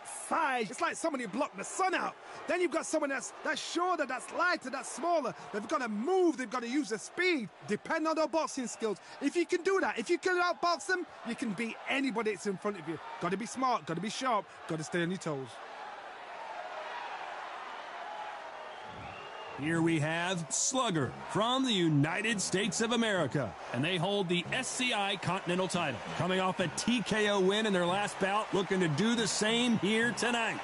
got size. It's like somebody blocked the sun out. Then you've got someone that's shorter, that's lighter, that's smaller. They've got to move. They've got to use their speed. Depend on their boxing skills. If you can do that, if you can outbox them, you can beat anybody that's in front of you. Got to be smart. Got to be sharp. Got to stay on your toes. Here we have Slugger from the United States of America, and they hold the SCI Continental title. Coming off a TKO win in their last bout, looking to do the same here tonight.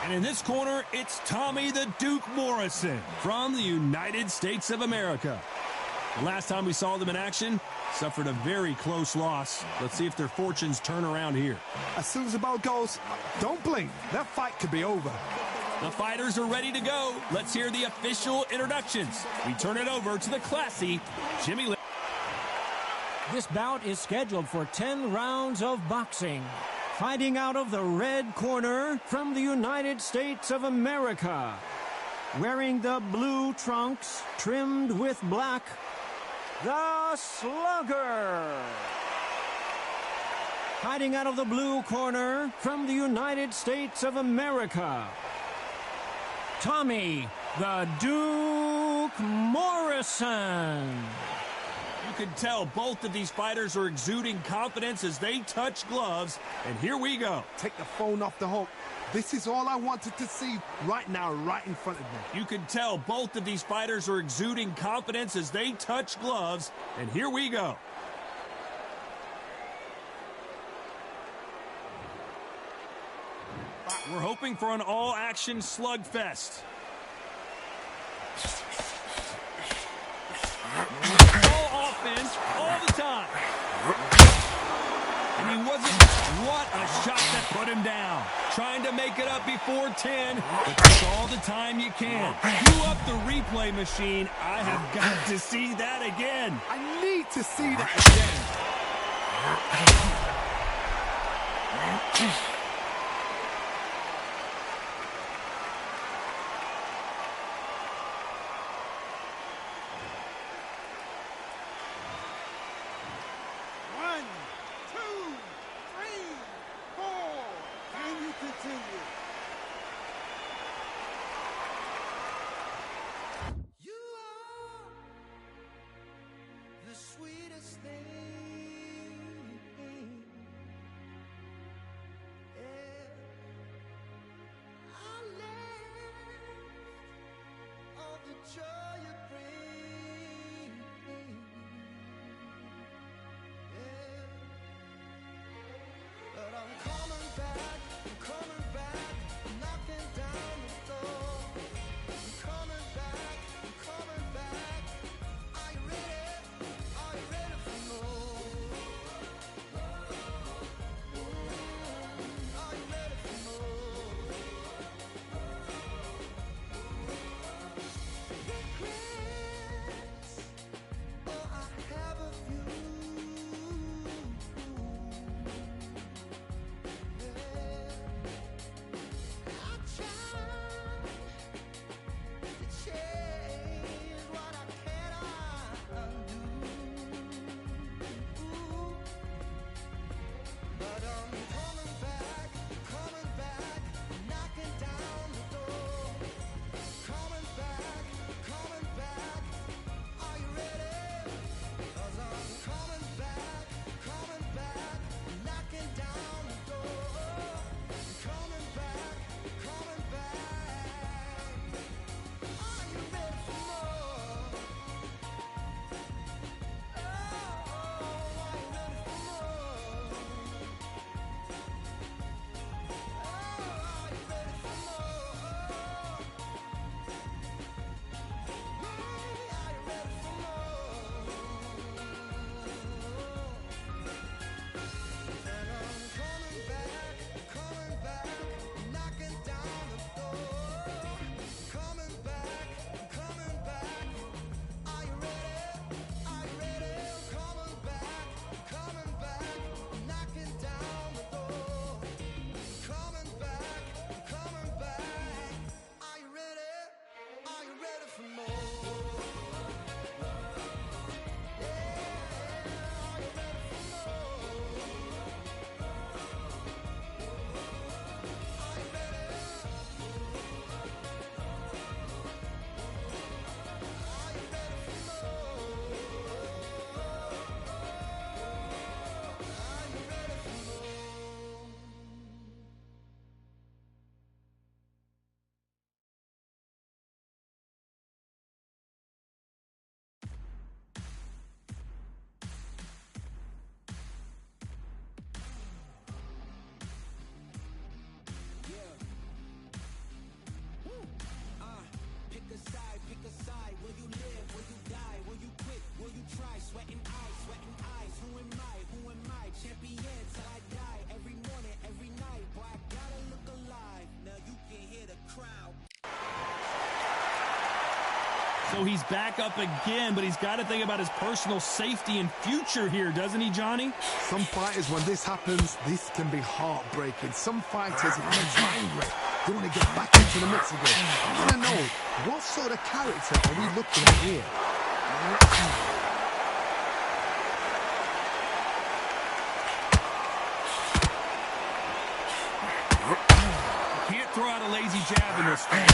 And in this corner, it's Tommy the Duke Morrison from the United States of America. The last time we saw them in action, suffered a very close loss. Let's see if their fortunes turn around here. As soon as the bell goes, don't blink. That fight could be over. The fighters are ready to go. Let's hear the official introductions. We turn it over to the classy Jimmy Lee. This bout is scheduled for 10 rounds of boxing. Fighting out of the red corner from the United States of America. Wearing the blue trunks trimmed with black, the Slugger. Fighting out of the blue corner from the United States of America, Tommy the Duke Morrison. You can tell both of these fighters are exuding confidence as they touch gloves. And here we go. Take the phone off the hook. This is all I wanted to see right now, right in front of me. You can tell both of these fighters are exuding confidence as they touch gloves. And here we go. We're hoping for an all-action slugfest. All offense, all the time. And he wasn't... What a shot that put him down. Trying to make it up before 10, but take all the time you can. Cue up the replay machine. I have got to see that again. I need to see that again. So he's back up again, but he's got to think about his personal safety and future here, doesn't he, Johnny? Some fighters, when this happens, this can be heartbreaking. Some fighters, if they're angry, they want to get back into the mix again. I want to know, what sort of character are we looking at here? Can't throw out a lazy jab in this fight.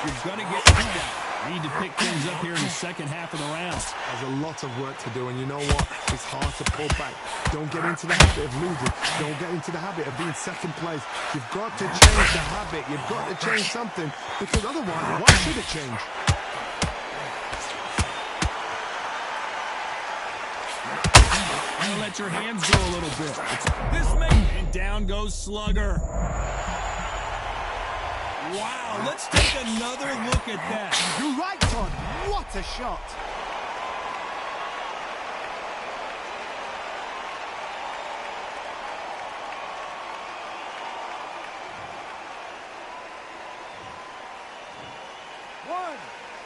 You're going to get beat out. Need to pick things up here in the second half of the round. There's a lot of work to do, and you know what? It's hard to pull back. Don't get into the habit of losing. Don't get into the habit of being second place. You've got to change the habit. You've got to change something, because otherwise, why should it change? And let your hands go a little bit. This may, and down goes Slugger. Wow, let's take another look at that. You're right, Todd. What a shot. One,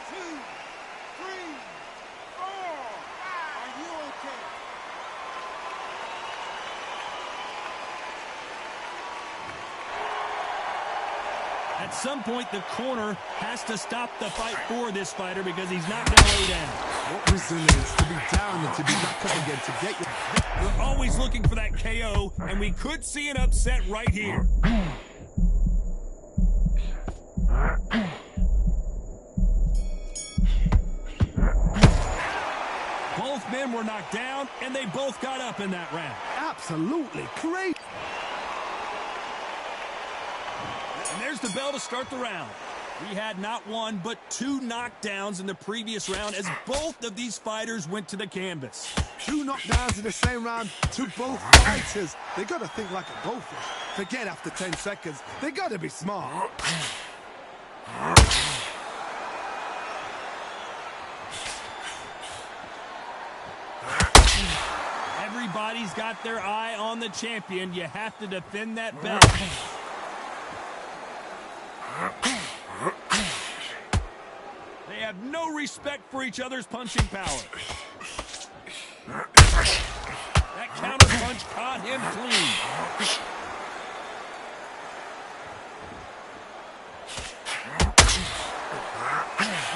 two, three, four. Are you okay? At some point, the corner has to stop the fight for this fighter because he's not going to lay down. What resilience to be down and to be back up again to get you. We're always looking for that KO, and we could see an upset right here. Both men were knocked down, and they both got up in that round. Absolutely crazy. And there's the bell to start the round. We had not one, but two knockdowns in the previous round as both of these fighters went to the canvas. Two knockdowns in the same round to both fighters. They got to think like a goldfish. Forget after 10 seconds. They got to be smart. Everybody's got their eye on the champion. You have to defend that belt. They have no respect for each other's punching power. That counter punch caught him clean.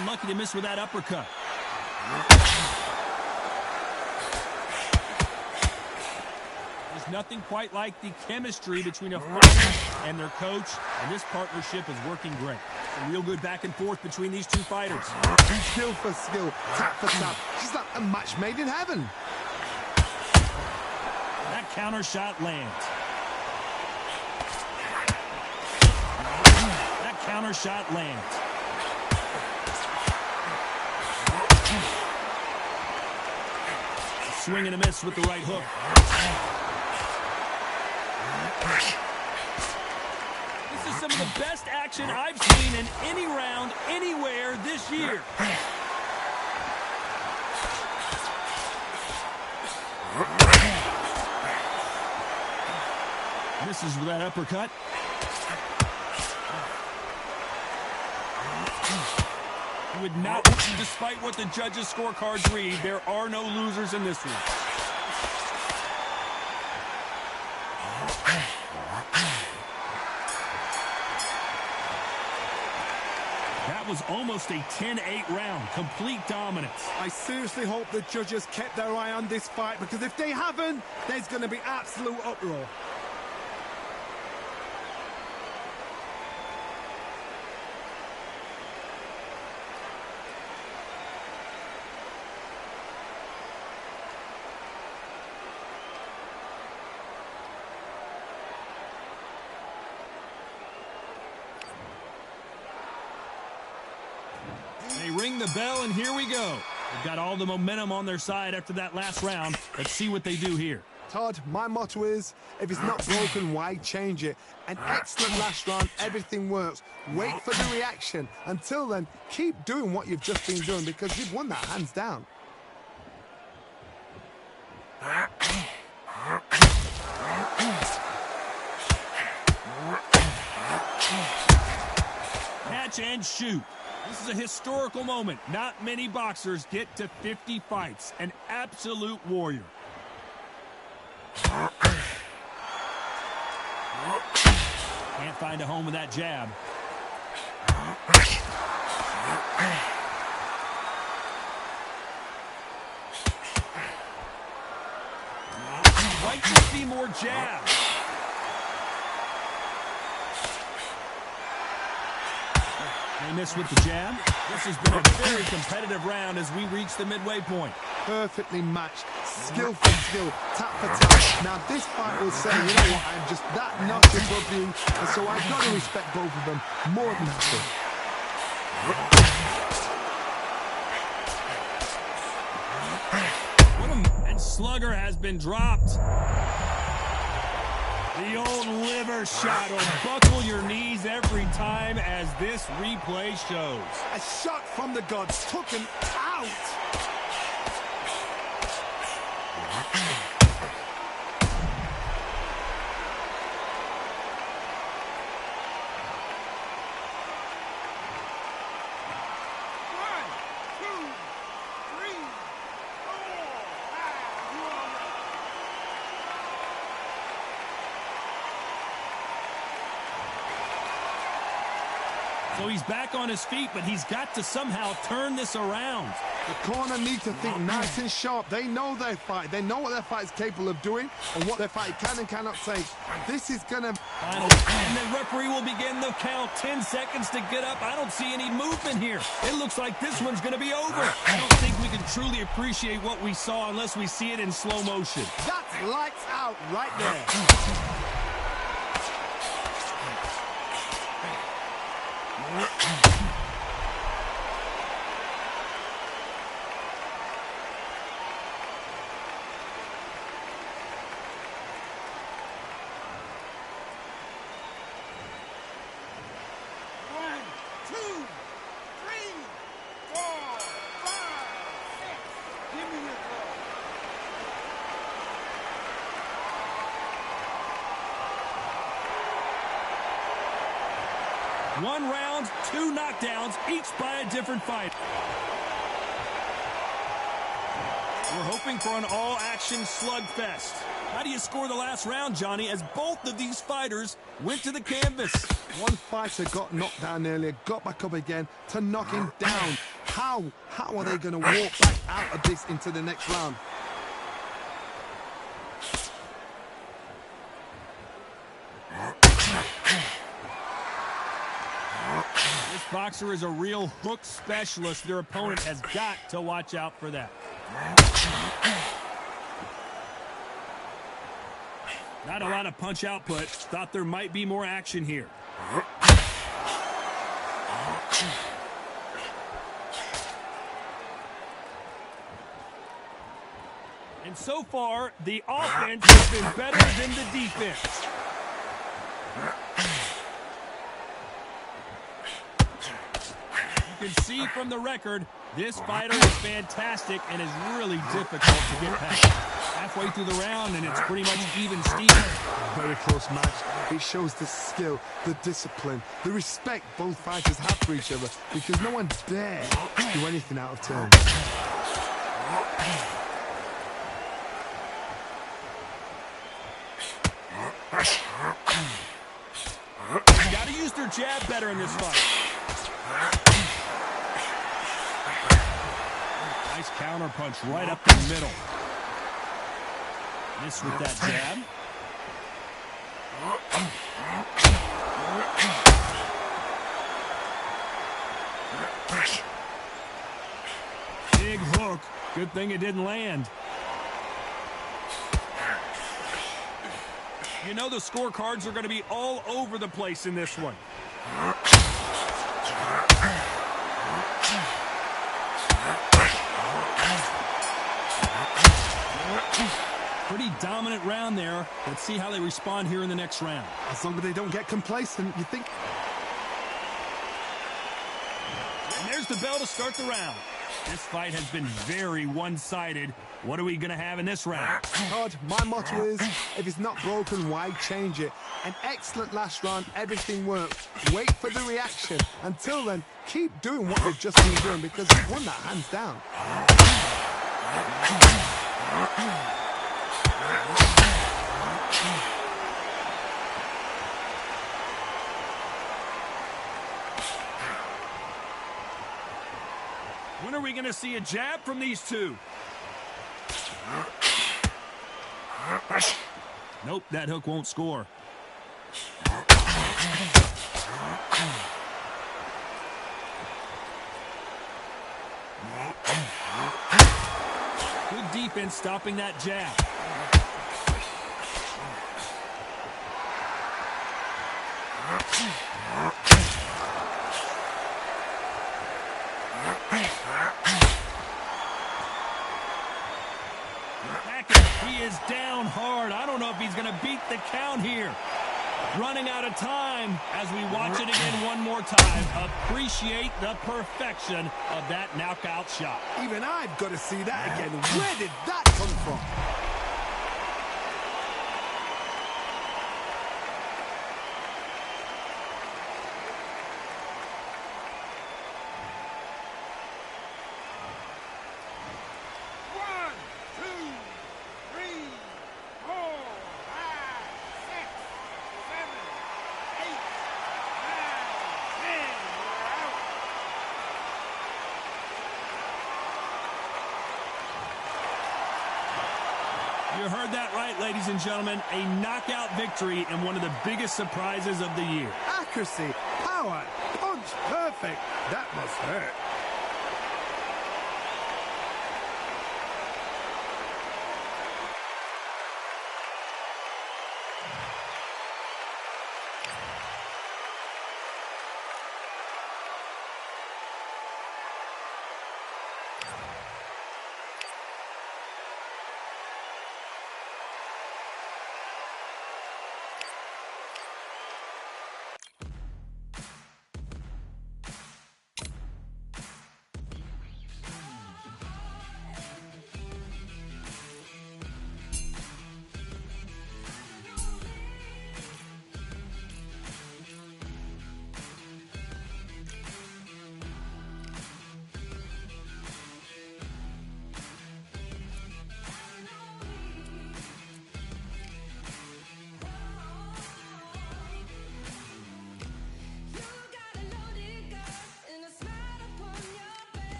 Unlucky to miss with that uppercut. There's nothing quite like the chemistry between a fighter and their coach, and this partnership is working great. A real good back and forth between these two fighters. Skill for skill, tap for tap. She's like a match made in heaven. That counter shot lands. That counter shot lands. A swing and a miss with the right hook. This is some of the best action I've seen in any round, anywhere this year. Misses with that uppercut. He would not, despite what the judges' scorecards read, there are no losers in this one. That was almost a 10-8 round, complete dominance. I seriously hope the judges kept their eye on this fight, because if they haven't, there's going to be absolute uproar. They ring the bell, and here we go. They've got all the momentum on their side after that last round. Let's see what they do here. Todd, my motto is, if it's not broken, why change it? An excellent last round, everything works. Wait for the reaction. Until then, keep doing what you've just been doing, because you've won that hands down. shoot. This is a historical moment. Not many boxers get to 50 fights. An absolute warrior. Can't find a home with that jab. Like to see more jabs. They miss with the jab. This has been a very competitive round as we reach the midway point. Perfectly matched, skill for skill, tap for tap. Now this fight will say, you know what, I'm just that notch above you, and so I've got to respect both of them more than nothing. And Slugger has been dropped. The old liver shot will buckle your knees every time, as this replay shows. A shot from the gods took him out. So he's back on his feet, but he's got to somehow turn this around. The corner need to think nice and sharp. They know their fight. They know what their fight is capable of doing and what their fight can and cannot take. This is going to... Final. And the referee will begin the count. 10 seconds to get up. I don't see any movement here. It looks like this one's going to be over. I don't think we can truly appreciate what we saw unless we see it in slow motion. That's lights out right there. One round, 2 knockdowns, each by a different fight. We're hoping for an all-action slugfest. How do you score the last round, Johnny, as both of these fighters went to the canvas? One fighter got knocked down earlier, got back up again to knock him down. How are they going to walk back out of this into the next round? This boxer is a real hook specialist. Their opponent has got to watch out for that. Not a lot of punch output. Thought there might be more action here. And so far, the offense has been better than the defense. You can see from the record, this fighter is fantastic and is really difficult to get past. Halfway through the round, and it's pretty much even Steven. Very close match. It shows the skill, the discipline, the respect both fighters have for each other, because no one dare do anything out of turn. Got to use their jab better in this fight. Nice counter punch right up the middle. Miss with that jab. Big hook. Good thing it didn't land. You know the scorecards are going to be all over the place in this one. Pretty dominant round there. Let's see how they respond here in the next round. As long as they don't get complacent, you think... And there's the bell to start the round. This fight has been very one-sided. What are we going to have in this round? Todd, my motto is, if it's not broken, why change it? An excellent last round, everything worked. Wait for the reaction. Until then, keep doing what they've just been doing because you've won that hands down. When are we going to see a jab from these two? Nope, that hook won't score. Good defense stopping that jab. He is down hard. I don't know if he's going to beat the count here. Running out of time as we watch it again one more time. Appreciate the perfection of that knockout shot. Even I've got to see that again. Where did that come from? You heard that right, ladies and gentlemen. A knockout victory and one of the biggest surprises of the year. Accuracy, power, punch, perfect. That must hurt.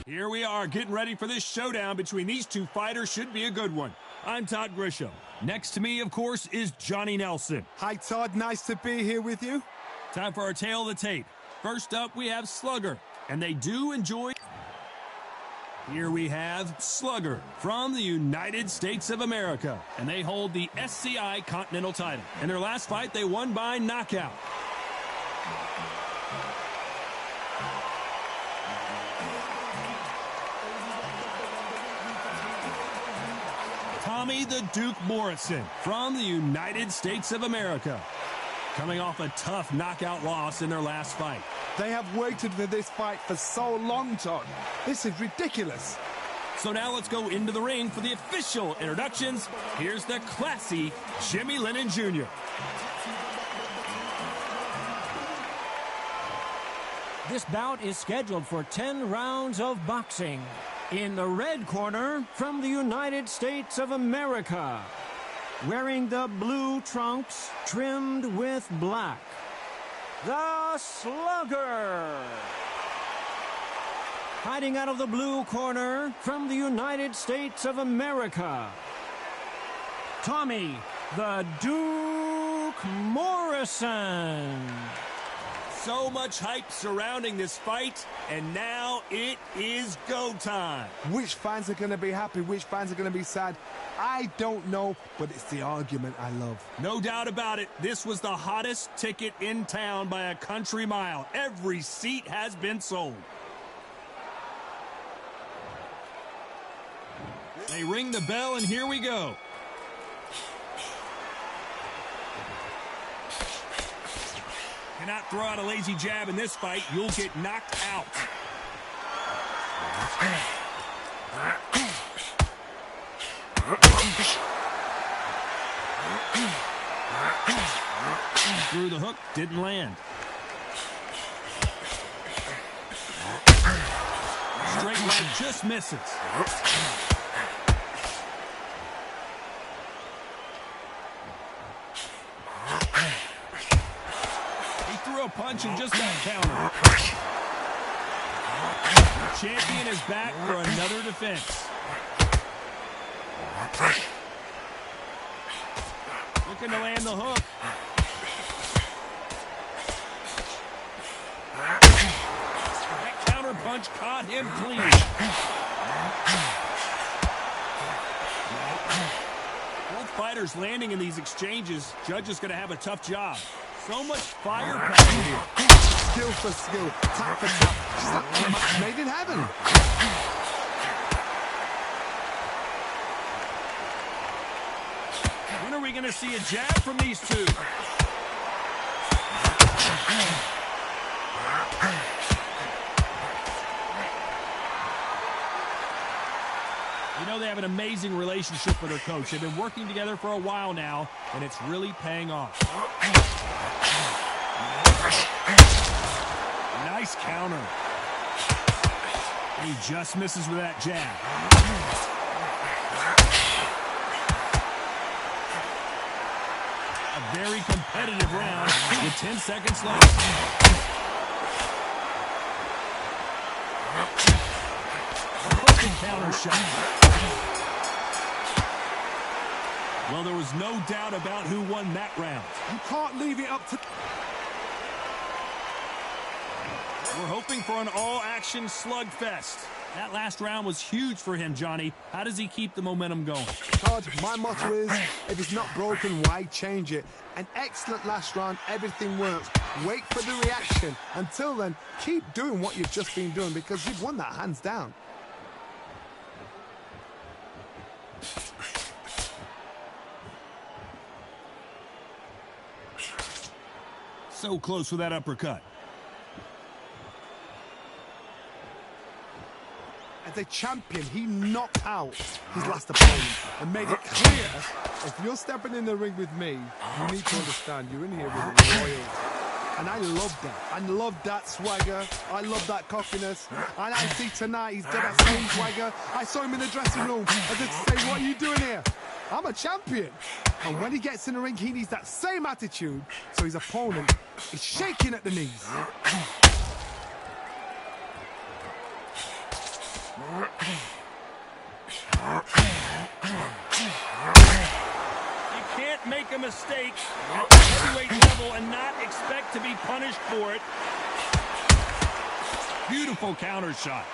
Here we are getting ready for this showdown between these two fighters. Should be a good one. I'm Todd Grisham. Next to me, of course, is Johnny Nelson. Hi, Todd. Nice to be here with you. Time for our tail of the tape. First up, we have Slugger, and they do enjoy... Here we have Slugger from the United States of America, and they hold the SCI Continental title. In their last fight, they won by knockout. Tommy the Duke Morrison from the United States of America, coming off a tough knockout loss in their last fight. They have waited for this fight for so long, Todd. This is ridiculous. So now let's go into the ring for the official introductions. Here's the classy Jimmy Lennon Jr. This bout is scheduled for 10 rounds of boxing. In the red corner, from the United States of America, wearing the blue trunks trimmed with black, the Slugger. Fighting out of the blue corner, from the United States of America, Tommy the Duke Morrison. So much hype surrounding this fight, and now it is go time. Which fans are going to be happy? Which fans are going to be sad? I don't know, but it's the argument I love. No doubt about it, this was the hottest ticket in town by a country mile. Every seat has been sold. They ring the bell, and here we go. Cannot throw out a lazy jab in this fight. You'll get knocked out. Threw the hook, didn't land. Straight right, just misses. A punch and just got countered. Champion is back for another defense. Looking to land the hook. That counter punch caught him clean. Both fighters landing in these exchanges. Judge is going to have a tough job. So much firepower here. Skill for skill, tap for tap. Just like a match made in heaven. When are we going to see a jab from these two? You know, they have an amazing relationship with their coach. They've been working together for a while now, and it's really paying off. Nice counter. He just misses with that jab. A very competitive round with 10 seconds left. Perfect counter shot. Well, there was no doubt about who won that round. You can't leave it up to... We're hoping for an all-action slugfest. That last round was huge for him, Johnny. How does he keep the momentum going? Todd, my motto is, if it's not broken, why change it? An excellent last round, everything works. Wait for the reaction. Until then, keep doing what you've just been doing because you've won that hands down. So close with that uppercut. As a champion, he knocked out his last opponent and made it clear, if you're stepping in the ring with me, you need to understand you're in here with royalty. And I love that. I love that swagger. I love that cockiness. And I see tonight he's got that same swagger. I saw him in the dressing room as if to say, what are you doing here? I'm a champion. And when he gets in the ring, he needs that same attitude. So his opponent is shaking at the knees. You can't make a mistake at the heavyweight level and not expect to be punished for it. Beautiful counter shot.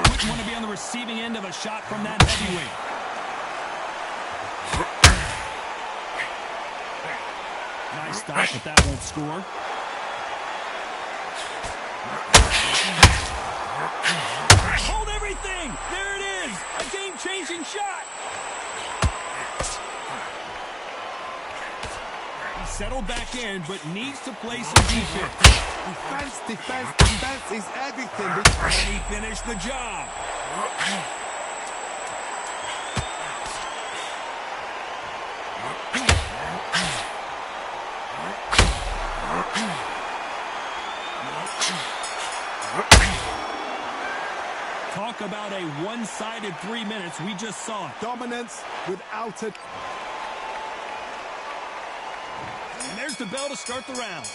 Wouldn't want to be on the receiving end of a shot from that heavyweight. Nice stop, but that won't score. Hold everything! There it is! A game-changing shot! settled back in, but needs to play some defense. Defense is everything. And he finished the job. Talk about a one-sided 3 minutes. We just saw it. Dominance without it. And there's the bell to start the round.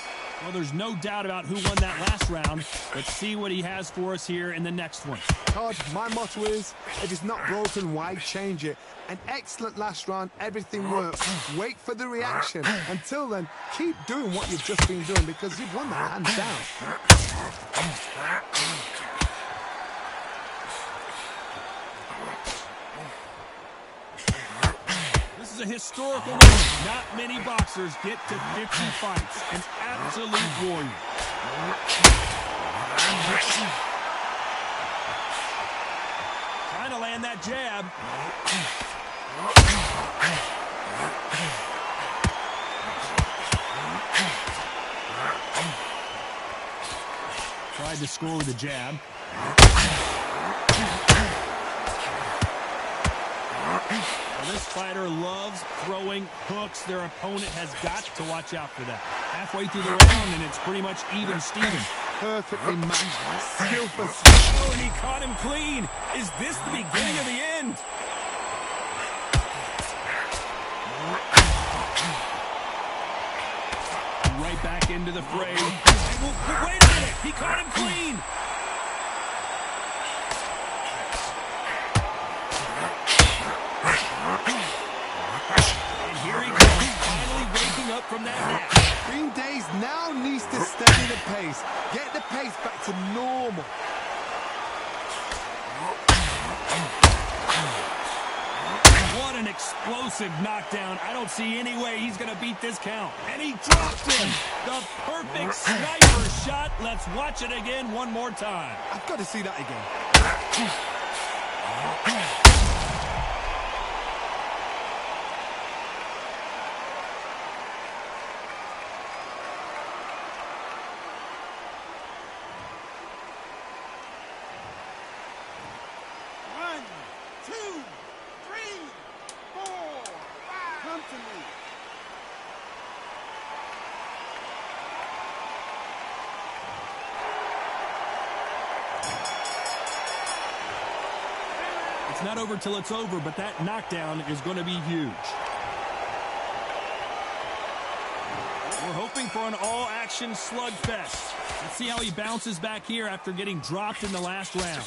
Well, there's no doubt about who won that last round. Let's see what he has for us here in the next one. Todd, my motto is, if it's not broken, why change it? An excellent last round, everything works. Wait for the reaction. Until then, keep doing what you've just been doing because you've won that hands down. This is a historical moment. Not many boxers get to 50 fights. An absolute warrior. Trying to land that jab. Tried to score with a jab. Well, this fighter loves throwing hooks. Their opponent has got to watch out for that. Halfway through the round, and it's pretty much even Steven. Perfectly matched. Skillful. Oh, and he caught him clean. Is this the beginning of the end? Right back into the fray. Wait a minute. He caught him clean. And here he goes, finally waking up from that nap. Green Days now needs to steady the pace. Get the pace back to normal. What an explosive knockdown. I don't see any way he's going to beat this count. And he dropped him. The perfect sniper shot. Let's watch it again one more time. I've got to see that again. It's not over till it's over, but that knockdown is going to be huge. We're hoping for an all-action slugfest. Let's see how he bounces back here after getting dropped in the last round.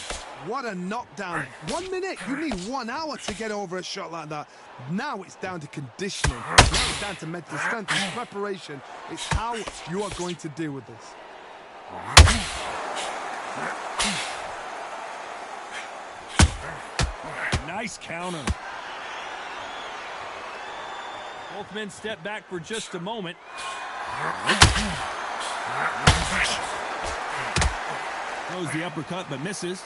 What a knockdown. 1 minute. You need 1 hour to get over a shot like that. Now it's down to conditioning. Now it's down to mental strength and preparation. It's how you are going to deal with this. Nice counter. Both men step back for just a moment. Throws the uppercut but misses. Is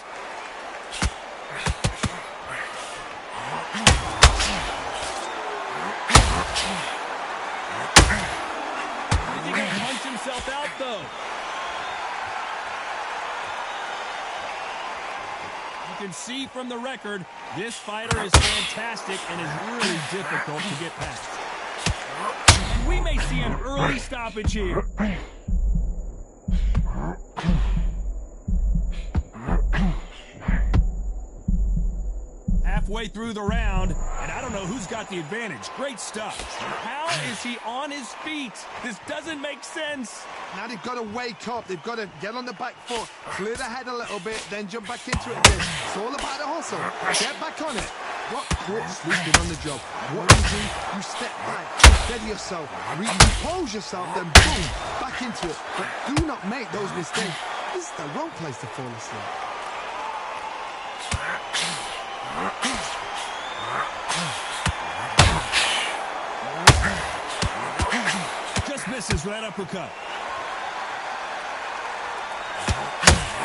he going to punch himself out though? You can see from the record, this fighter is fantastic and is really difficult to get past. And we may see an early stoppage here. Halfway through the round, and I don't know who's got the advantage. Great stuff. How is he on his feet? This doesn't make sense. Now they've got to wake up. They've got to get on the back foot, clear the head a little bit, then jump back into it again. It's all about the hustle. Get back on it. Not quit sleeping on the job. What you do, you step back, steady yourself, recompose yourself, then boom, back into it. But do not make those mistakes. This is the wrong place to fall asleep. Just misses with that uppercut.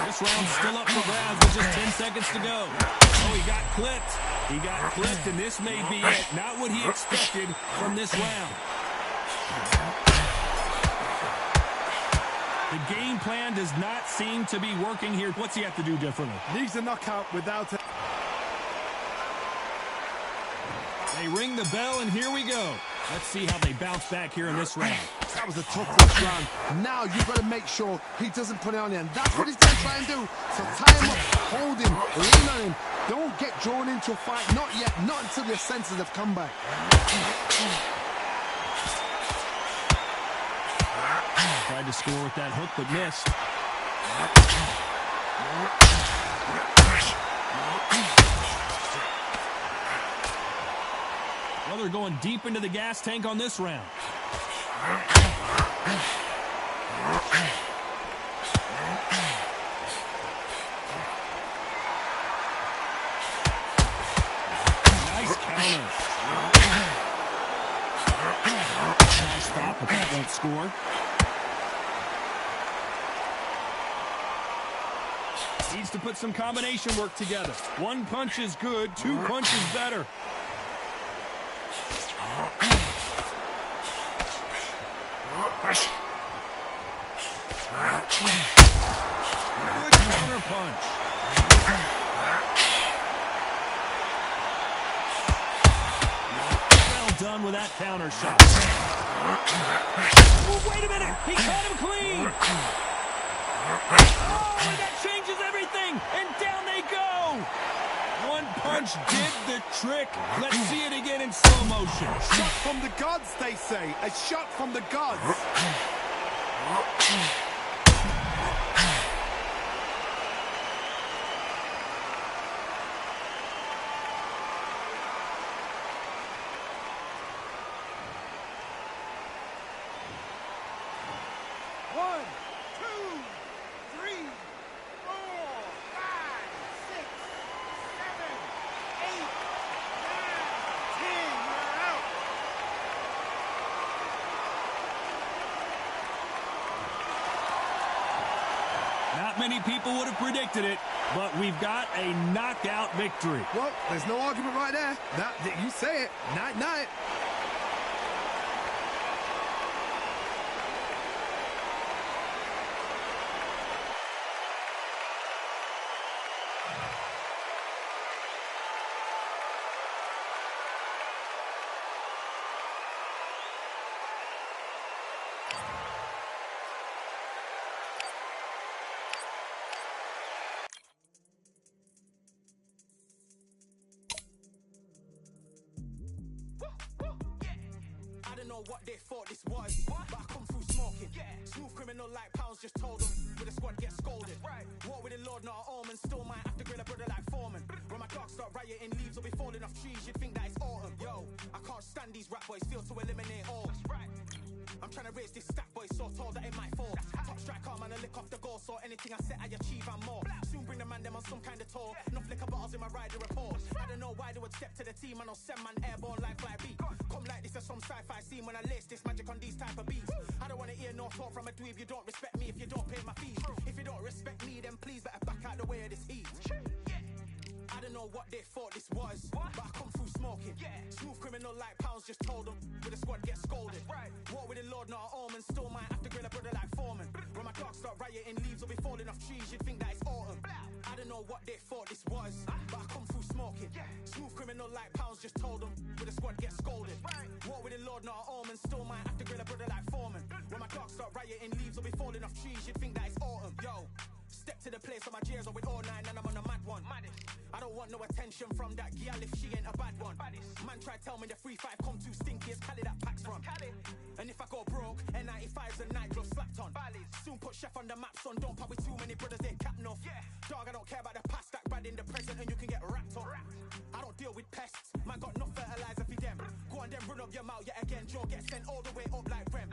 This round's still up for grabs with just 10 seconds to go. Oh, he got clipped. He got clipped, and this may be it. Not what he expected from this round. The game plan does not seem to be working here. What's he have to do differently? Needs a knockout without it. They ring the bell, and here we go. Let's see how they bounce back here in this round. That was a tough first round. Now you've got to make sure he doesn't put it on you, and that's what he's going to try and do. So tie him up, hold him, lean on him. Don't get drawn into a fight. Not yet. Not until your senses have come back. Tried to score with that hook, but missed. Well, they're going deep into the gas tank on this round. Nice counter. Nice stop, but that won't score. Needs to put some combination work together. One punch is good, two punches better. Good counter punch. Well done with that counter shot. Oh, wait a minute! He caught him clean! Oh, and that changes everything! And down they go! One punch did the trick. Let's see it again in slow motion. Shot from the gods, they say. A shot from the gods. One, two, three, 4, 5, 6, 7, 8, 9, 10. We're out. Not many people would have predicted it, but we've got a knockout victory. Well, there's no argument right there. That you say it. Night, night. I don't know what they thought this was, but I come through smoking. Smooth criminal like pounds, just told them. With the squad get scolded. Walk with the Lord, not an omen. Still might have to grill a brother like Foreman. When my dogs start rioting, leaves will be falling off trees. You'd think that it's autumn. Yo, I can't stand these rap boys, feel to eliminate all. I'm trying to raise this stack boy so tall that it might fall. Top striker, man, I lick off the goal. So anything I set, I achieve and more. Soon bring the man them on some kind of tour. Enough liquor bottles in my rider report. I don't know why they would step to the team and I'll send man airborne like fly beat. Come like this as some sci-fi scene when I lace this magic on these type of beats. I don't want to hear no talk from a dweeb. You don't respect me if you don't pay my fees. If you don't respect me, then please better back out the way of this heat. I don't know what they thought this was, but I come through smoking. Smooth criminal like pounds, just told them. With the squad get scolded. Walk with the Lord, not an omen. Still might have to grill a brother like Foreman. When my dogs start rioting, leaves will be falling off trees. You'd think that it's autumn. I don't know what they thought this was, but I come through smoking. Smooth criminal like pounds, just told them. With the squad get scolded. Walk with the Lord, not an omen. Still might have to grill a brother like Foreman. When my dogs start rioting, leaves will be falling off trees. You'd think that it's autumn. Yo, step to the place on my jeers are with all 9 and I'm on a mad one. I don't want no attention from that girl if she ain't a bad one. Man try tell me the 3-5 come too stinky as Cali that packs from. And if I go broke, N95's a nightclub slapped on. Soon put Chef on the map, son. Don't pop with too many brothers, they cap enough. Dog, I don't care about the past, that bad in the present and you can get wrapped up. I don't deal with pests, man got no fertilizer for them. Go on then run up your mouth yet again, Joe get sent all the way up like Rem.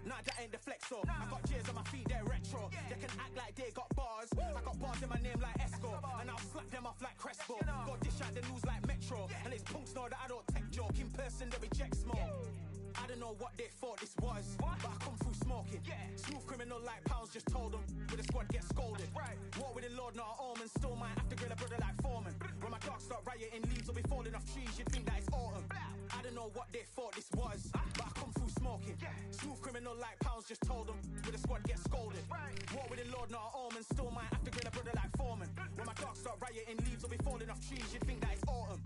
Nah, that ain't the flex, so I got J's on my feet, they're retro. They can act like they got bars, I got bars in my name like Esco. And I'll slap them off like Crespo. Go dish out the news like Metro. And it's punks know that I don't tech joke. In person they reject smoke. I don't know what they thought this was, but I come through smoking. Smooth criminal like pounds, just told them. With the squad get scolded. Walk with the Lord, not an omen. Still might have to grill a brother like Foreman. When my dogs start rioting, leaves will be falling off trees. You'd think that it's autumn. I don't know what they thought this was, but I come through smoking. smoking. Smooth criminal like pounds, just told them. With the squad get scolded. War with the Lord, not an omen. Still might have to grill a brother like Foreman. When my dogs start rioting, leaves will be falling off trees. You'd think that it's autumn.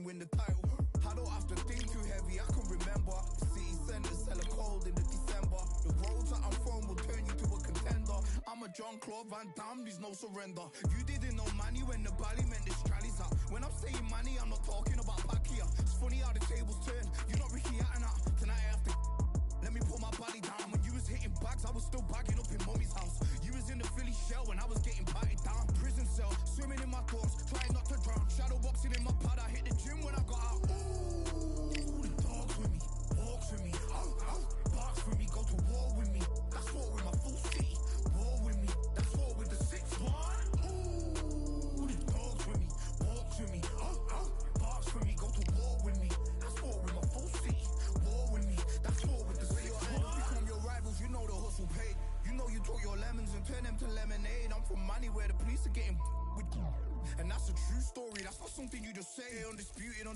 Win the title. I don't have to think too heavy, I can remember. City centers hella cold in the December. The roads that I'm from will turn you to a contender. I'm a Jean-Claude Van Damme, there's no surrender. You didn't know money when the bally meant this trallies up. When I'm saying money, I'm not talking about Pacquiao. It's funny how the tables turn. You're not Ricky Hatton. Tonight I have to let me put my body down. When you was hitting bags, I was still bagging up in mommy's house. You was in the Philly shell when I was getting patted down. Prison cell, swimming in my thoughts, trying not to drown. Shadow boxing in my pad, I hit the gym when I got out. Ooh, the dogs with me, walks with me, barks for me, go to war with me. That's war with my full city, war with me. That's war with the 6-1. Ooh, the dogs with me, walks with me, barks for me, go to war with me. That's war with my full city, war with me. That's war with the 6-1. Become your rivals, you know the hustle paid. You know you took your lemons and turn them to lemonade. I'm from money where the police are getting with. And that's a true story, that's not something you just say. Undisputed,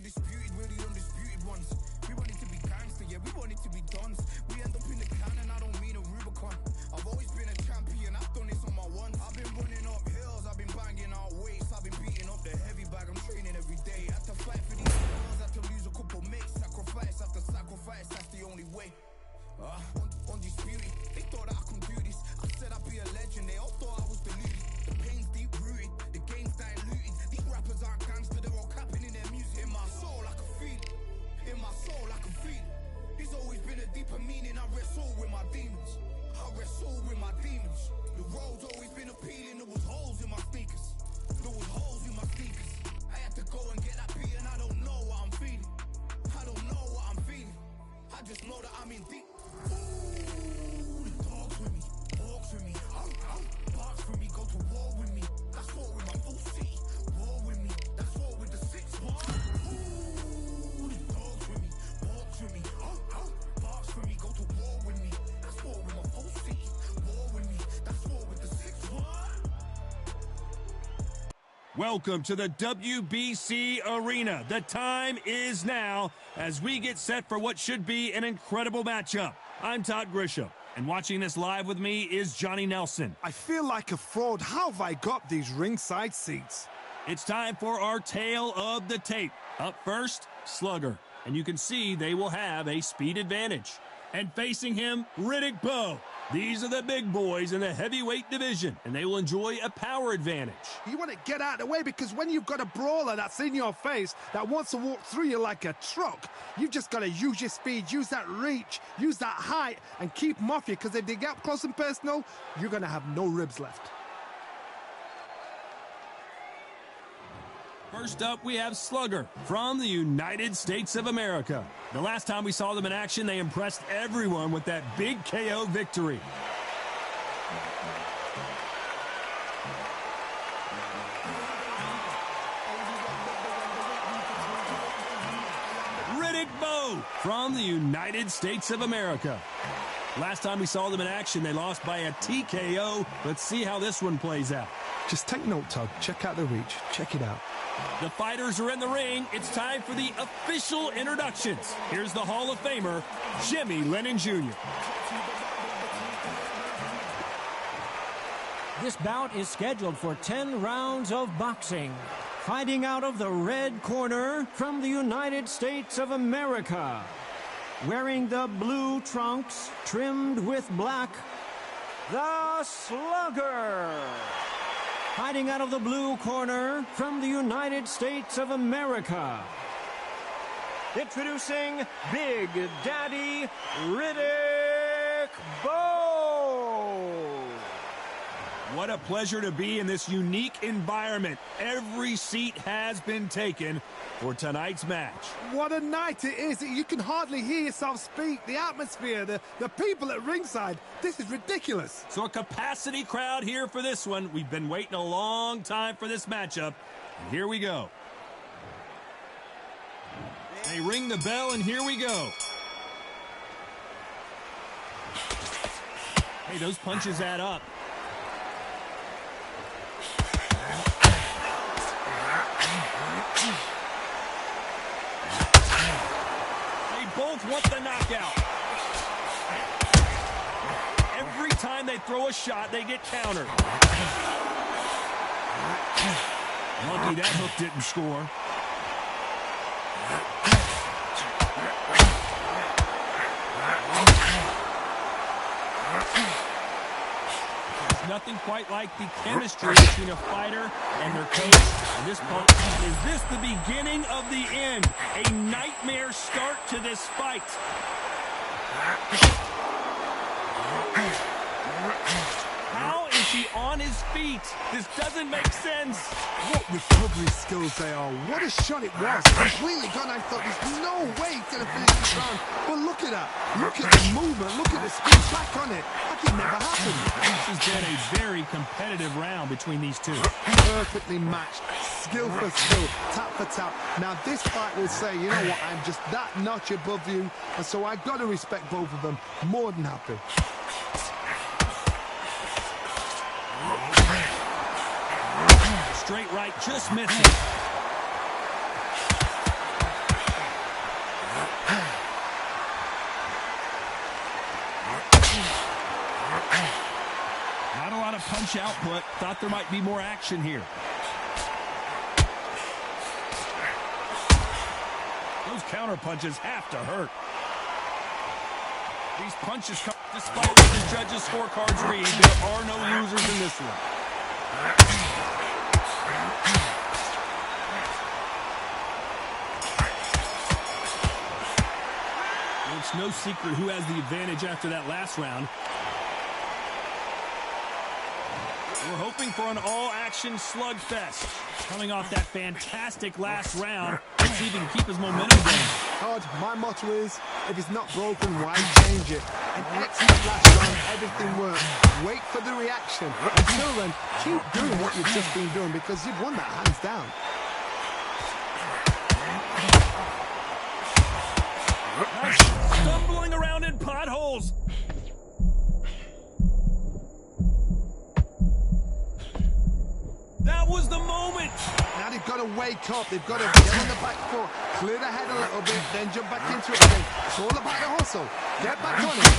we're the undisputed ones. We want it to be gangster, yeah, we want it to be dons. We end up in the can and I don't mean a Rubicon. I've always been a champion, I've done this on my ones. I've been running up hills, I've been banging out weights. I've been beating up the heavy bag, I'm training every day. Had to fight for these girls, had to lose a couple mates. Sacrifice after sacrifice, that's the only way. Undisputed, they thought I couldn't do this. I said I'd be a legend, they all thought I was deluded. The pain's deep rooted, the game's diluted. These rappers aren't gangster, they're all capping in their music. In my soul I can feel it, in my soul I can feel it. There's always been a deeper meaning, I wrestle with my demons. I wrestle with my demons. The road's always been appealing, there was holes in my sneakers. There was holes in my sneakers. I had to go and get that beat and I don't know what I'm feeling. I don't know what I'm feeling. I just know that I'm in deep. Ooh, the dogs with me, walks with me, barks for me, go to war with me. That's war with my full city, war with me. That's war with the 6-1. Ooh, the dogs with me, walks with me, barks for me, go to war with me. That's war with my full city, war with me. That's war with the 6-1. Welcome to the WBC Arena. The time is now as we get set for what should be an incredible matchup. I'm Todd Grisham, and watching this live with me is Johnny Nelson. I feel like a fraud. How have I got these ringside seats? It's time for our tale of the tape. Up first, Slugger. And you can see they will have a speed advantage. And facing him, Riddick Bowe. These are the big boys in the heavyweight division, and they will enjoy a power advantage. You want to get out of the way because when you've got a brawler that's in your face that wants to walk through you like a truck, you've just got to use your speed, use that reach, use that height, and keep them off you, because if they get up close and personal, you're going to have no ribs left. First up, we have Slugger from the United States of America. The last time we saw them in action, they impressed everyone with that big KO victory. Riddick Bowe from the United States of America. Last time we saw them in action, they lost by a TKO. Let's see how this one plays out. Just take note, Todd. Check out the reach. Check it out. The fighters are in the ring. It's time for the official introductions. Here's the Hall of Famer, Jimmy Lennon Jr. This bout is scheduled for 10 rounds of boxing. Fighting out of the red corner from the United States of America. Wearing the blue trunks trimmed with black, the Slugger. Hiding out of the blue corner from the United States of America. Introducing Big Daddy Riddick Bowe. What a pleasure to be in this unique environment. Every seat has been taken for tonight's match. What a night it is. You can hardly hear yourself speak. The atmosphere, the people at ringside. This is ridiculous. So a capacity crowd here for this one. We've been waiting a long time for this matchup. And here we go. They ring the bell, and here we go. Hey, those punches add up. They both want the knockout. Every time they throw a shot, they get countered. Lucky that hook didn't score. Nothing quite like the chemistry between a fighter and their coach. And this part, is this the beginning of the end? A nightmare start to this fight. How is he on his feet? This doesn't make sense. What recovery skills they are. What a shot it was. Completely gone. I thought there's no way he's going to finish this round. But look at that. Look at the movement. Look at the speed back on it. Like it never happened. This has been a very competitive round between these two. Perfectly matched. Skill for skill. Tap for tap. Now this fight will say, you know what, I'm just that notch above you. And so I've got to respect both of them. More than happy. Straight right, just missing. Not a lot of punch output. Thought there might be more action here. Those counter punches have to hurt. These punches come despite what the judges' scorecards read. There are no losers in this one. It's no secret who has the advantage after that last round. We're hoping for an all-action slugfest. Coming off that fantastic last round, let's see if he can keep his momentum going. Todd, my motto is, if it's not broken, why change it? An excellent last round, everything worked. Wait for the reaction. Until then, keep doing what you've just been doing because you've won that hands down. Stumbling around in potholes. That was the moment. Now they've got to wake up. They've got to get on the back foot, clear the head a little bit, then jump back into it again. It's all about the hustle. Get back on it.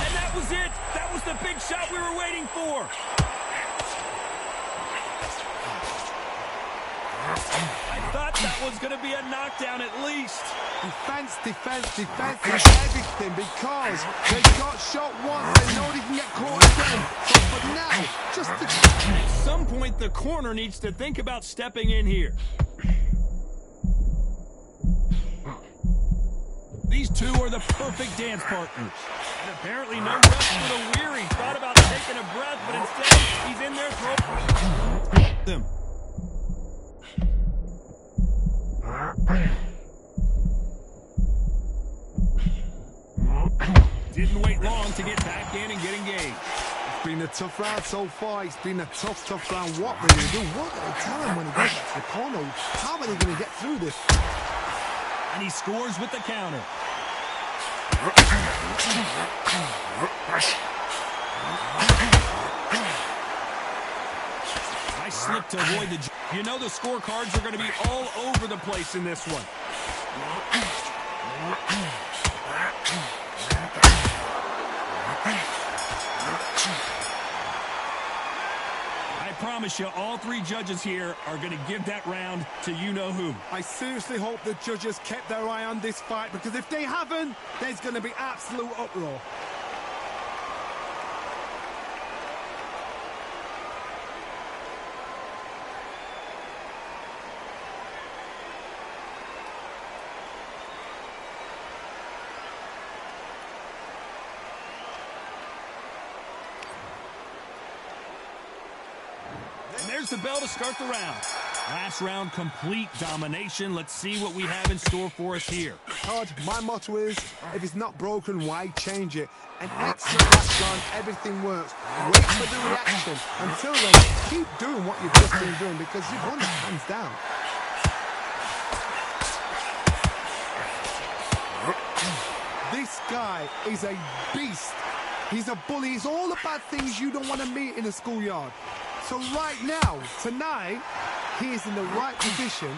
And that was it. That was the big shot we were waiting for. I thought that was going to be a knockdown at least. Defense, defense, defense is everything because they got shot once. They know they can get caught again. But now, just to... At some point, the corner needs to think about stepping in here. These two are the perfect dance partners. And apparently no rest for the weary. Thought about taking a breath, but instead he's in there throwing them. Didn't wait long to get back in and get engaged. It's been a tough round so far. It's been a tough round. What will you do? What do they tell him when he goes back to the corner? How are they going to get through this? And he scores with the counter. Nice slip to avoid the... You know the scorecards are going to be all over the place in this one. I promise promise you, all three judges here are going to give that round to you-know-who. I seriously hope the judges kept their eye on this fight, because if they haven't, there's going to be absolute uproar. And there's the bell to start the round. Last round, complete domination. Let's see what we have in store for us here. Todd, my motto is, if it's not broken, why change it? An excellent last round, everything works. Wait for the reaction. Until then, keep doing what you've just been doing, because you've won that hands down. This guy is a beast. He's a bully. He's all the bad things you don't want to meet in a schoolyard. So right now, tonight, he is in the right position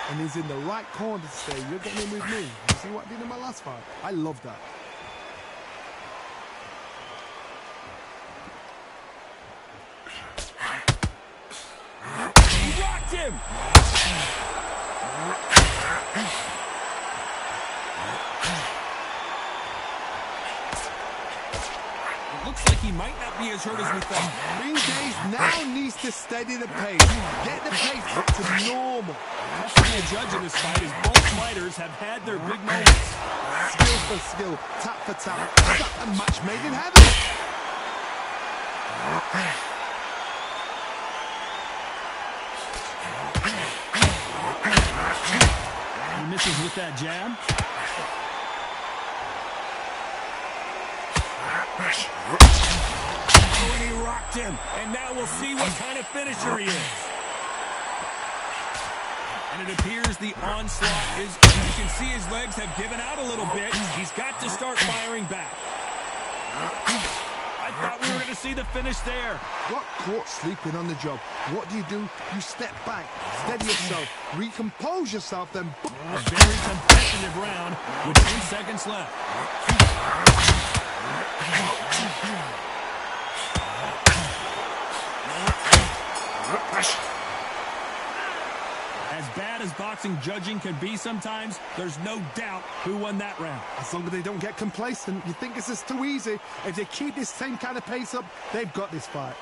and he's in the right corner to say, you're getting in with me. You see what I did in my last fight? I love that. He rocked him! Looks like he might not be as hurt as we thought. Ring Days now needs to steady the pace. Get the pace up to normal. That's to be a judge in this fight, as both fighters have had their big moments. Skill for skill, tap for tap. Is that a match made in heaven? He misses with that jab. Oh, and he rocked him. And now we'll see what kind of finisher he is. And it appears the onslaught is, you can see his legs have given out a little bit. He's got to start firing back. I thought we were going to see the finish there. Got caught sleeping on the job. What do? You step back, steady yourself, recompose yourself, then... A very competitive round with 10 seconds left. As bad as boxing judging can be sometimes, there's no doubt who won that round. As long as they don't get complacent, you think this is too easy. If they keep this same kind of pace up, they've got this fight.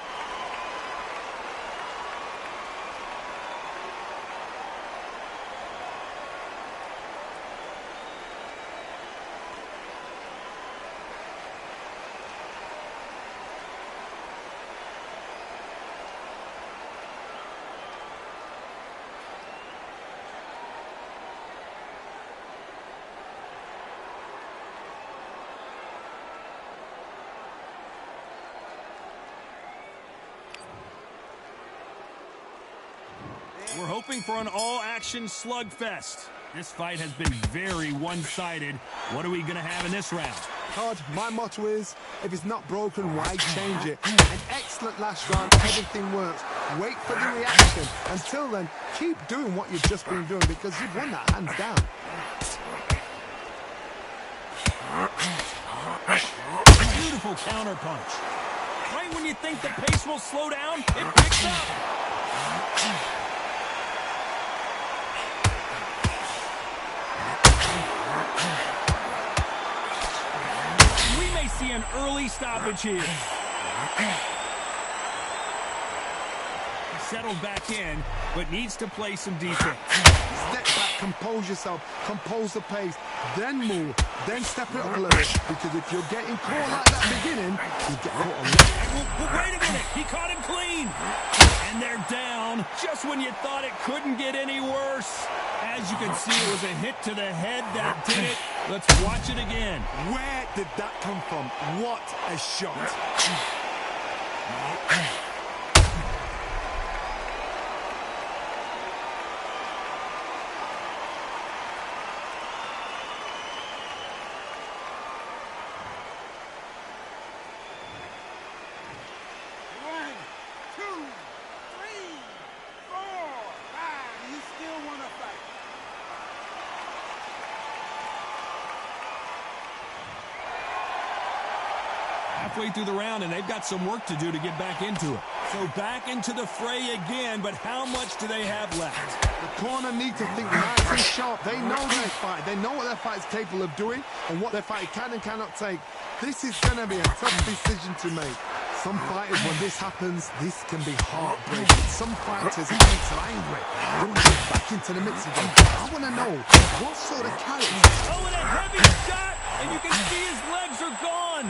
We're hoping for an all-action slugfest. This fight has been very one-sided. What are we going to have in this round? Todd, my motto is, if it's not broken, why change it? An excellent last round, everything works. Wait for the reaction. Until then, keep doing what you've just been doing, because you've won that hands down. Beautiful counter punch. Right when you think the pace will slow down, it picks up. We may see an early stoppage here. Settled back in, but needs to play some defense. Step back, compose yourself, compose the pace, then move, then step it up a little. Because if you're getting caught like that beginning, you get caught a lot. Well, wait a minute, he caught him clean. And they're down just when you thought it couldn't get any worse. As you can see, it was a hit to the head that did it. Let's watch it again. Where did that come from? What a shot. halfway through the round, and they've got some work to do to get back into it. So back into the fray again, but how much do they have left? The corner need to think nice and sharp. They know their fight. They know what their fight is capable of doing and what their fight can and cannot take. This is going to be a tough decision to make. Some fighters, when this happens, this can be heartbreaking. Some fighters, it makes them angry. They want to get back into the mix again. I want to know what sort of character. Oh, and a heavy shot, and you can see his legs are gone.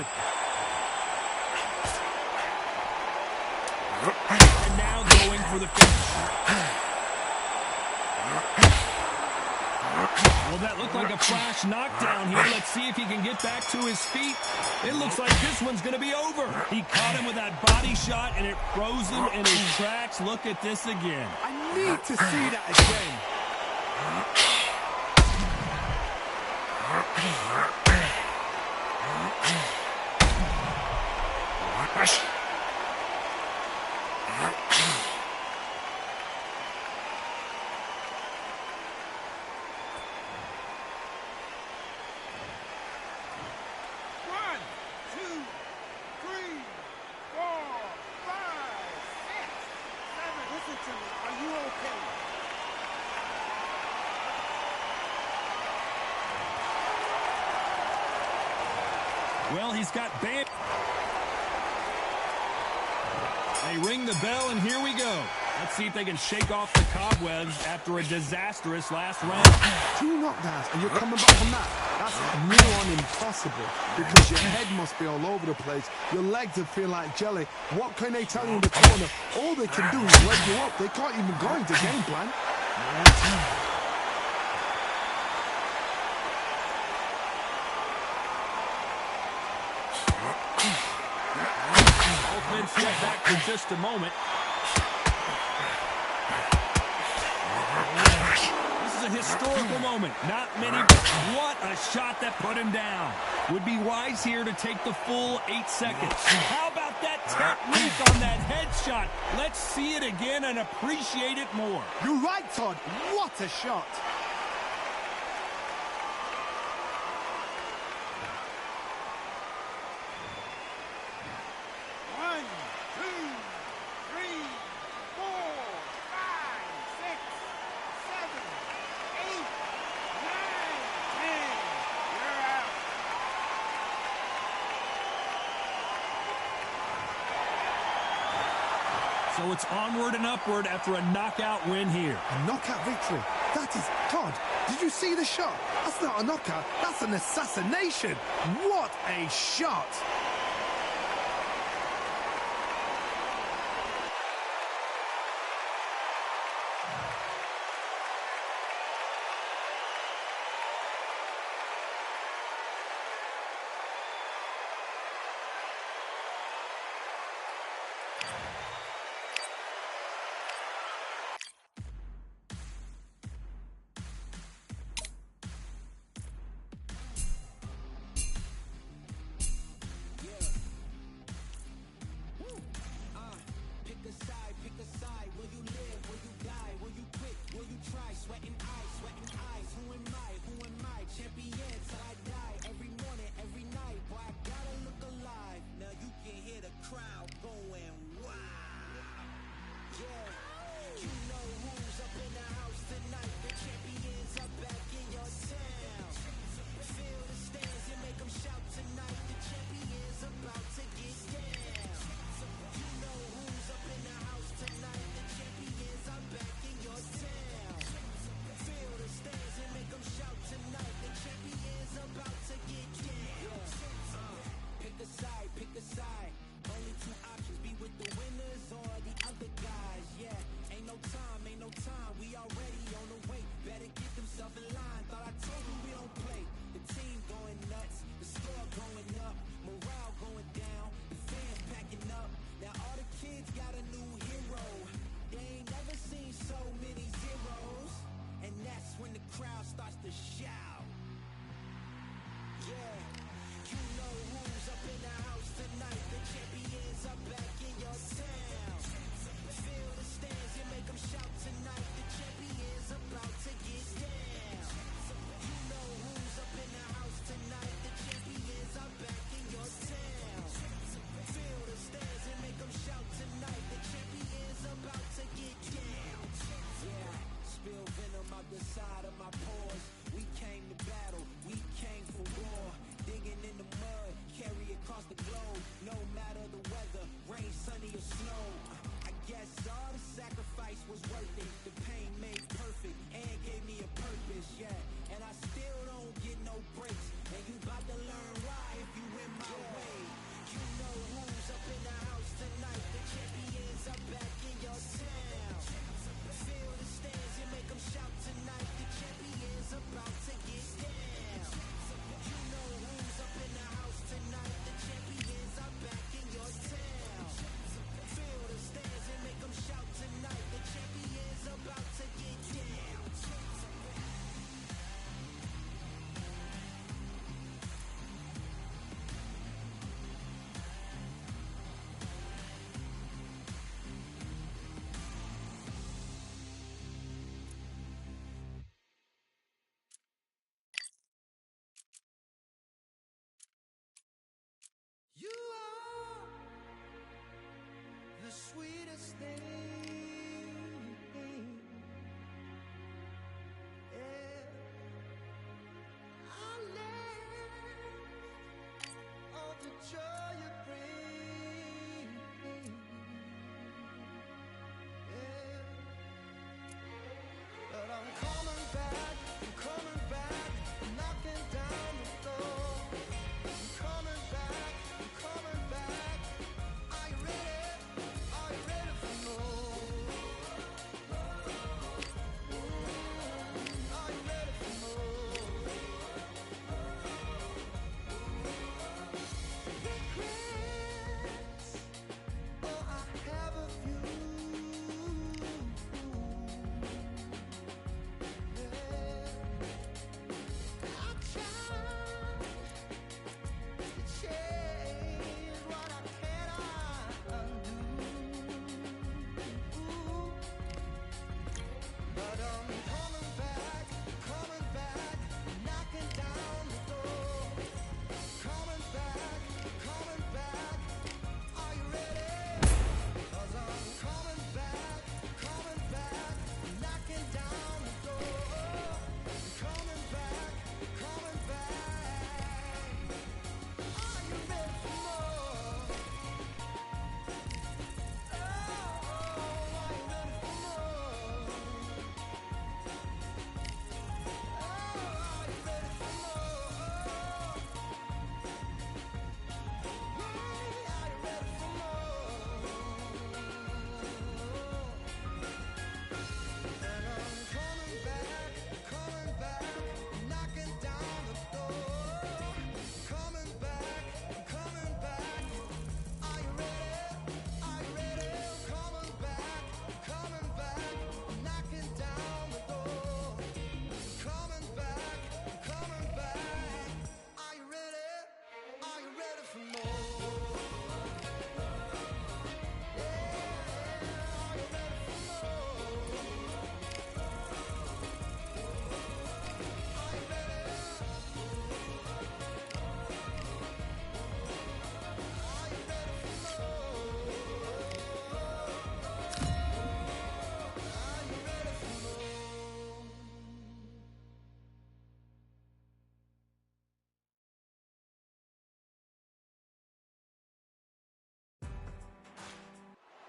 And now going for the finish. Well, that looked like a flash knockdown here. Let's see if he can get back to his feet. It looks like this one's going to be over. He caught him with that body shot, and it froze him in his tracks. Look at this again. I need to see that again. Well, he's got banned. They ring the bell, and here we go. Let's see if they can shake off the cobwebs after a disastrous last round. 2 knockdowns, and you're coming back from that. That's near on impossible, because your head must be all over the place. Your legs will feel like jelly. What can they tell you in the corner? All they can do is wake you up. They can't even go into game plan. Both men step back for just a moment. This is a historical moment. Not many. What a shot that put him down. Would be wise here to take the full 8 seconds. How about that technique on that headshot? Let's see it again and appreciate it more. You're right, Todd. What a shot. So it's onward and upward after a knockout win here. A knockout victory. That is, Todd, did you see the shot? That's not a knockout. That's an assassination. What a shot.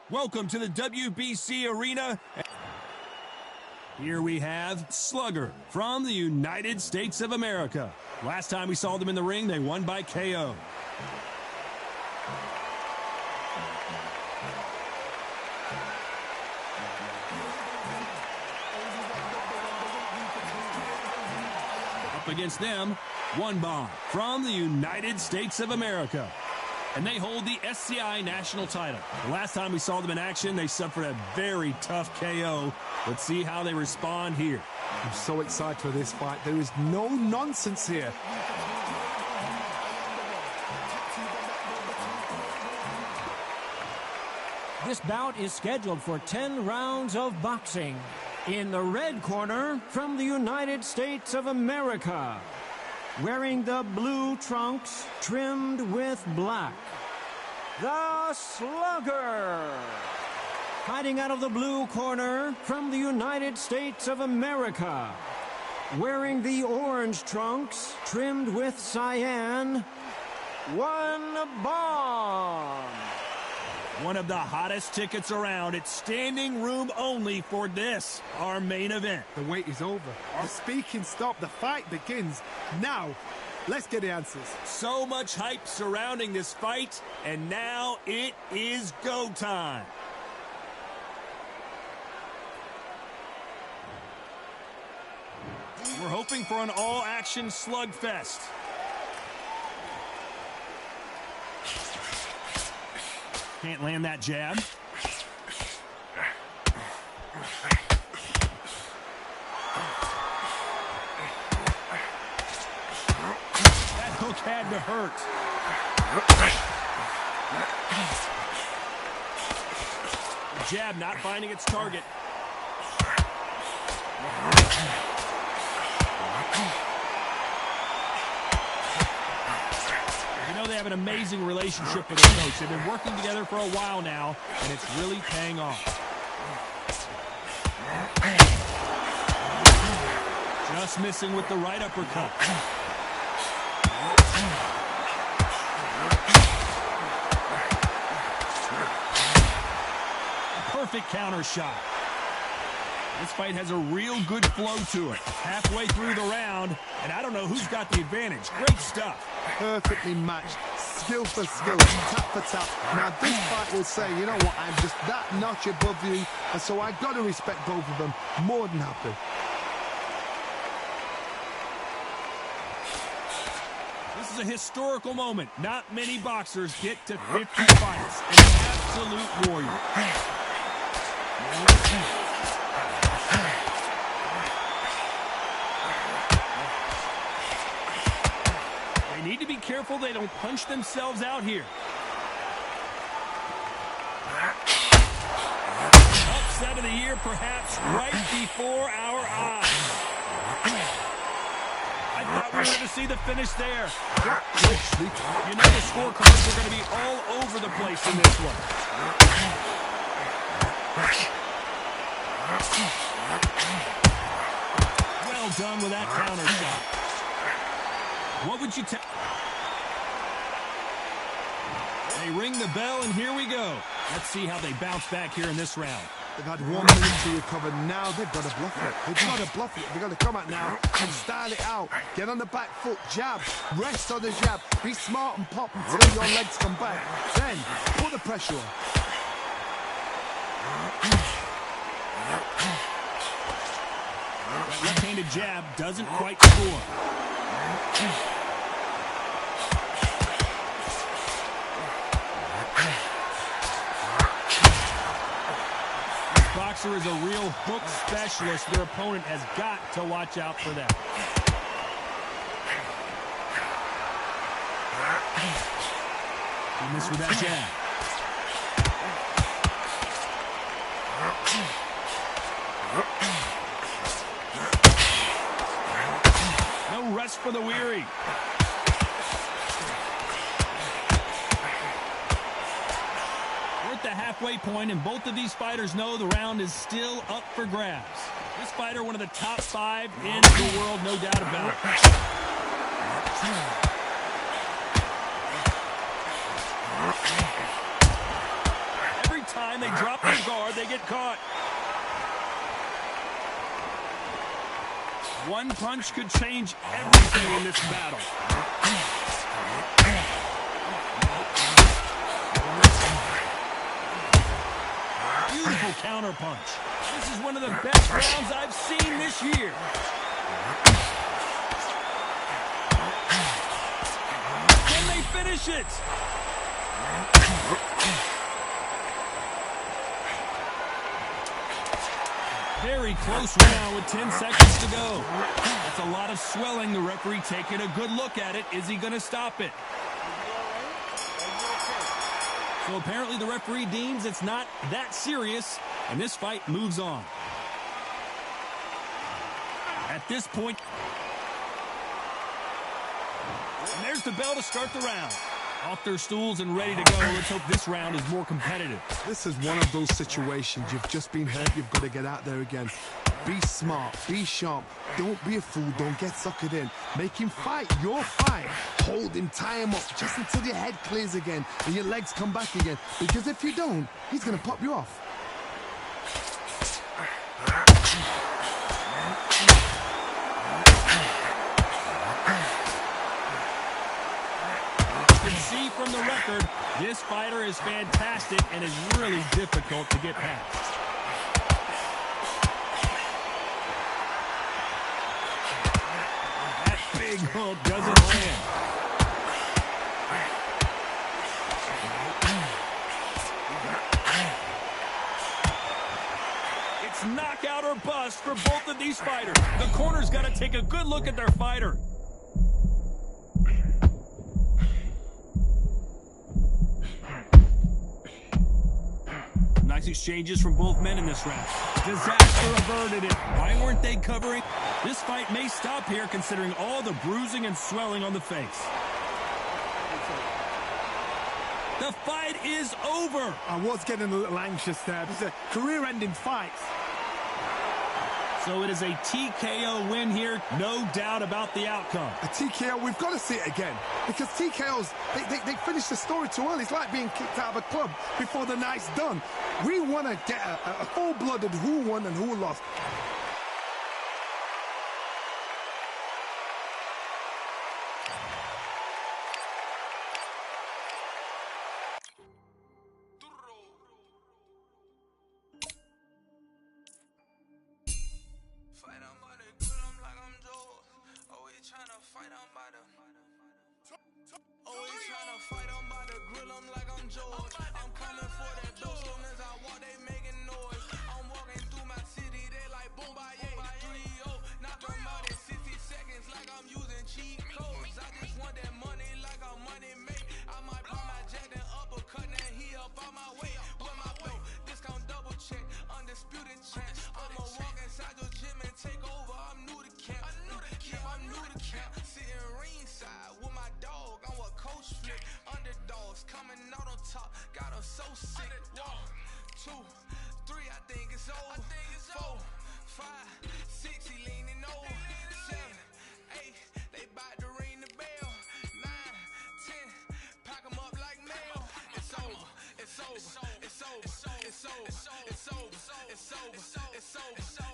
Welcome to the WBC Arena. Here we have Slugger from the United States of America. Last time we saw them in the ring, they won by KO. Up against them, One Bomb from the United States of America. And they hold the SCI national title. The last time we saw them in action, they suffered a very tough KO. Let's see how they respond here. I'm so excited for this fight. There is no nonsense here. This bout is scheduled for 10 rounds of boxing. In the red corner, from the United States of America, wearing the blue trunks trimmed with black, the Slugger. Fighting out of the blue corner, from the United States of America, wearing the orange trunks trimmed with cyan, One Bomb. One of the hottest tickets around. It's standing room only for this, our main event. The wait is over. The speaking stopped. The fight begins. Now, let's get the answers. So much hype surrounding this fight, and now it is go time. We're hoping for an all-action slugfest. Can't land that jab. That hook had to hurt. The jab not finding its target. They have an amazing relationship with their coach. They've been working together for a while now, and it's really paying off. Just missing with the right uppercut. Perfect counter shot. This fight has a real good flow to it. Halfway through the round, and I don't know who's got the advantage. Great stuff. Perfectly matched. Skill for skill. Tap for tap. Now this fight will say, you know what, I'm just that notch above you, and so I got to respect both of them. More than happy. This is a historical moment. Not many boxers get to 50 fights. An absolute warrior. Need to be careful they don't punch themselves out here. Upset of the year, perhaps, right before our eyes. I thought we were going to see the finish there. You know the scorecards are going to be all over the place in this one. Well done with that counter shot. What would you tell? They ring the bell, and here we go. Let's see how they bounce back here in this round. They've had 1 minute to recover. Now they've got to bluff it. They've got to bluff it. They've got to come out now and style it out. Get on the back foot, jab, rest on the jab. Be smart and pop until your legs come back. Then put the pressure on. That left-handed jab doesn't quite score. This boxer is a real hook specialist. Their opponent has got to watch out for that. He missed with that jab. No rest for the weary. We're at the halfway point, and both of these fighters know the round is still up for grabs. This fighter, one of the top 5 in the world, no doubt about it. Every time they caught. One punch could change everything in this battle. Beautiful counter punch. This is one of the best rounds I've seen this year. Can they finish it? Very close round with 10 seconds to go. That's a lot of swelling. The referee taking a good look at it. Is he going to stop it? So apparently the referee deems it's not that serious, and this fight moves on. At this point, and there's the bell to start the round. Off their stools and ready to go. Let's hope this round is more competitive. This is one of those situations. You've just been hurt. You've got to get out there again. Be smart. Be sharp. Don't be a fool. Don't get suckered in. Make him fight your fight. Hold him. Tie him up just until your head clears again and your legs come back again. Because if you don't, he's going to pop you off. See from the record, this fighter is fantastic and is really difficult to get past. That big hook doesn't land. It's knockout or bust for both of these fighters. The corner's got to take a good look at their fighter. Nice exchanges from both men in this round. Disaster averted it. Why weren't they covering? This fight may stop here considering all the bruising and swelling on the face. The fight is over. I was getting a little anxious there. This is a career-ending fight. So it is a TKO win here. No doubt about the outcome. A TKO, we've got to see it again. Because TKOs, they finish the story too early. It's like being kicked out of a club before the night's done. We want to get a full-blooded who won and who lost. I'm coming for that dough. Soon as I walk, they making noise. I'm walking through my city, they like boom, by 3-0. Knock them out in 60 seconds like I'm using cheat codes. I just want that money like I'm money make. I might pop my jack and uppercut, and he up on my way. With my belt, discount double check, undisputed champ. I'ma walk inside your gym and take over. I'm new to camp. I'm new to camp. Sitting ringside with my dog on what coach flick. Underdogs coming out on top, got them so sick. 1, 2, 3, I think it's over. 4, 5, 6, he leaning over. 7, 8, they bout to ring the bell. 9, 10, pack them up like mail. It's over, it's over, it's over, it's over, it's over, it's over, it's over, it's over.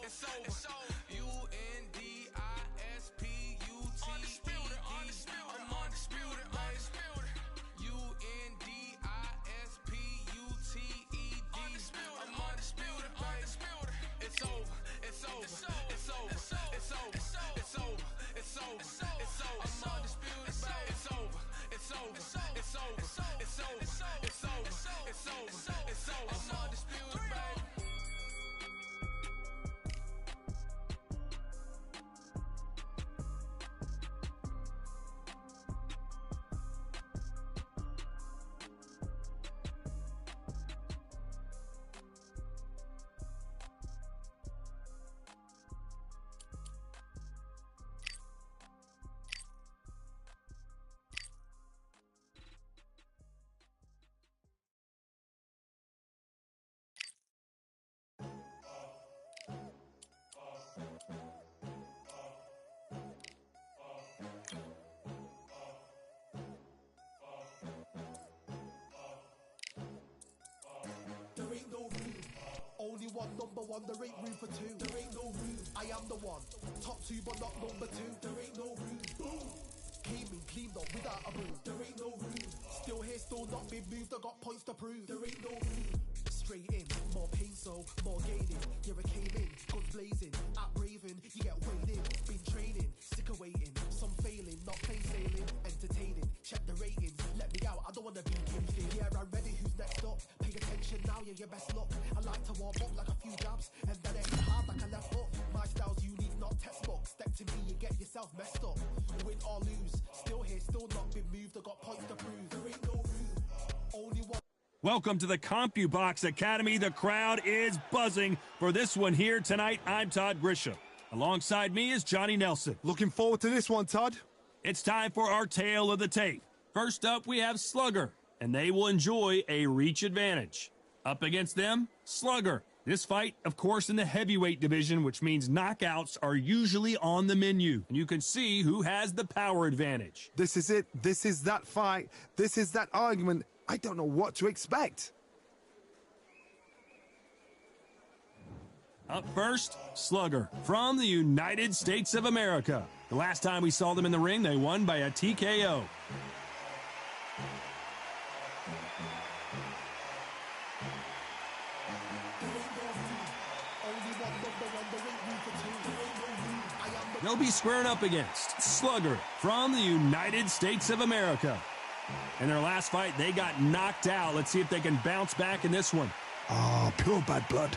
one, number one, there ain't room for two. There ain't no room. I am the one. Top two, but not number two. There ain't no room. Boom. Came in, cleaned up without a broom. There ain't no room. Still here, still not been moved. I got points to prove. There ain't no room. Straight in, more pain, so more gaining. Yeah, I came in, guns blazing, at Raven, you get weighed in. Been training, sick of waiting, some failing, not plain sailing, entertaining. Check the ratings, let me out, I don't wanna be gifted. Yeah, I'm ready, who's next up? Pay attention now, yeah, your best luck. I like to warm up like a few jabs, and then I hit hard like a left hook. My style's unique, not textbook. Step to me, you get yourself messed up. Win or lose, still here, still not been moved. I got points to prove. There ain't no room, only one. Welcome to the CompuBox Academy. The crowd is buzzing for this one here tonight. I'm Todd Grisham. Alongside me is Johnny Nelson. Looking forward to this one, Todd. It's time for our tale of the tape. First up, we have Slugger, and they will enjoy a reach advantage. Up against them, Slugger. This fight, of course, in the heavyweight division, which means knockouts are usually on the menu. And you can see who has the power advantage. This is it. This is that fight. This is that argument. I don't know what to expect. Up first, Slugger from the United States of America. The last time we saw them in the ring, they won by a TKO. They'll be squaring up against Slugger from the United States of America. In their last fight, they got knocked out. Let's see if they can bounce back in this one. Oh, pure bad blood.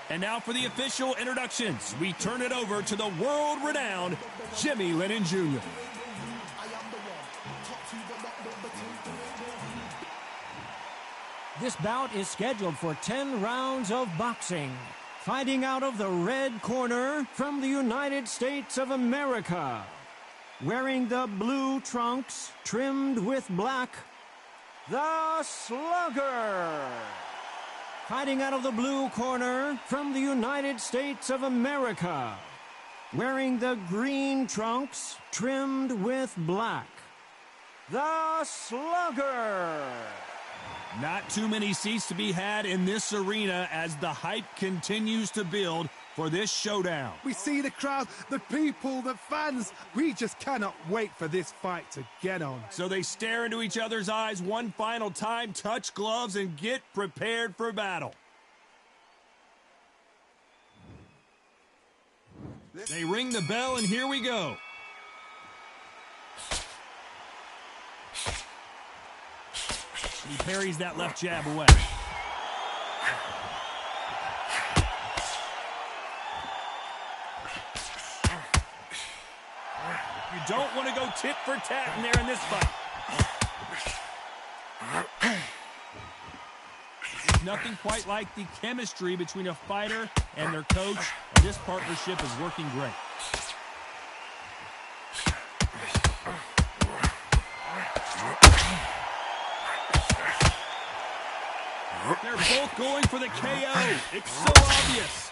And now for the official introductions. We turn it over to the world-renowned Jimmy Lennon Jr. This bout is scheduled for 10 rounds of boxing. Fighting out of the red corner from the United States of America. Wearing the blue trunks trimmed with black, the Slugger. Fighting out of the blue corner from the United States of America. Wearing the green trunks trimmed with black, the Slugger. Not too many seats to be had in this arena as the hype continues to build for this showdown. We see the crowd, the people, the fans. We just cannot wait for this fight to get on. So they stare into each other's eyes one final time, touch gloves, and get prepared for battle. They ring the bell, and here we go. He parries that left jab away. You don't want to go tit for tat in there in this fight. There's nothing quite like the chemistry between a fighter and their coach. And this partnership is working great. They're both going for the KO. It's so obvious.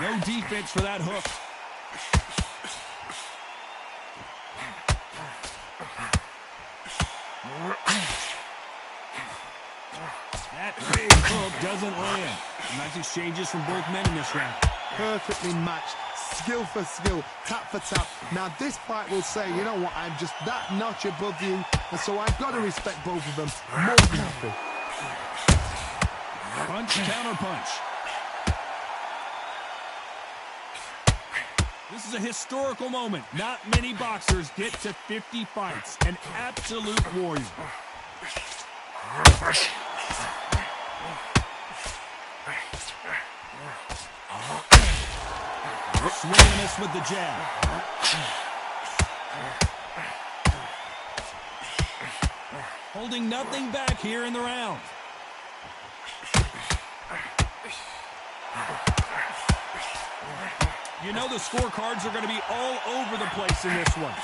No defense for that hook. That big hook doesn't land. Nice exchanges from both men in this round. Perfectly matched. Skill for skill, tap for tap. Now this fight will say, you know what, I'm just that notch above you, and so I've got to respect both of them. More than happy. Punch, counter punch. This is a historical moment. Not many boxers get to 50 fights. An absolute warrior. Swinging us with the jab. Holding nothing back here in the round. You know the scorecards are going to be all over the place in this one.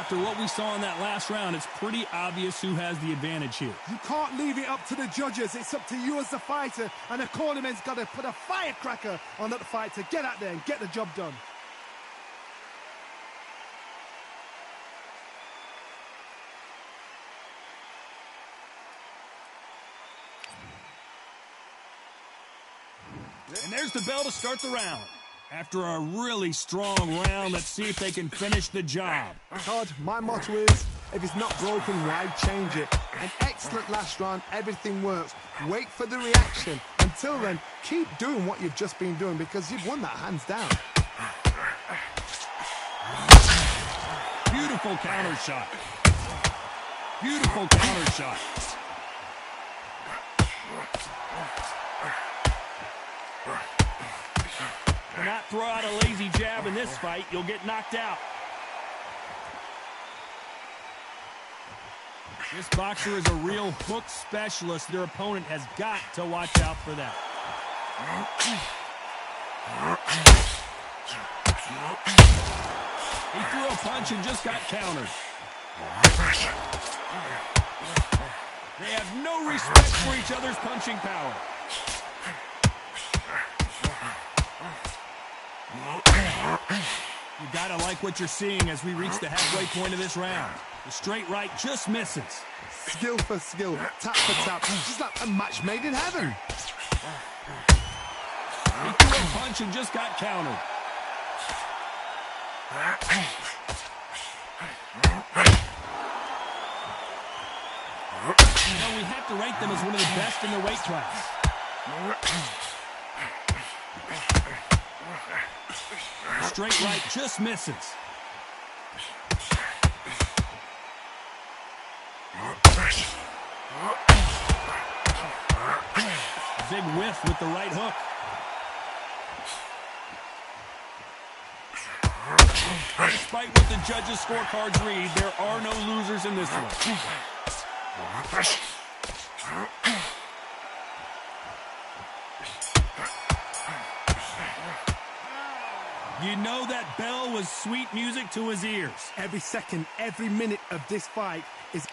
After what we saw in that last round, it's pretty obvious who has the advantage here. You can't leave it up to the judges. It's up to you as the fighter, and the cornerman's got to put a firecracker on that fight to get out there and get the job done. And there's the bell to start the round. After a really strong round, let's see if they can finish the job. Todd, my motto is, if it's not broken, why change it? An excellent last round, everything works. Wait for the reaction. Until then, keep doing what you've just been doing because you've won that hands down. Beautiful counter shot. Beautiful counter shot. Do not throw out a lazy jab in this fight. You'll get knocked out. This boxer is a real hook specialist. Their opponent has got to watch out for that. He threw a punch and just got countered. They have no respect for each other's punching power. You gotta like what you're seeing as we reach the halfway point of this round. The straight right just misses. Skill for skill, tap for tap, just like a match made in heaven. He threw a punch and just got countered. You know, we have to rank them as one of the best in their weight class. Straight right just misses. Big whiff with the right hook. Despite what the judges' scorecards read, there are no losers in this one. You know that bell was sweet music to his ears. Every second, every minute of this fight is...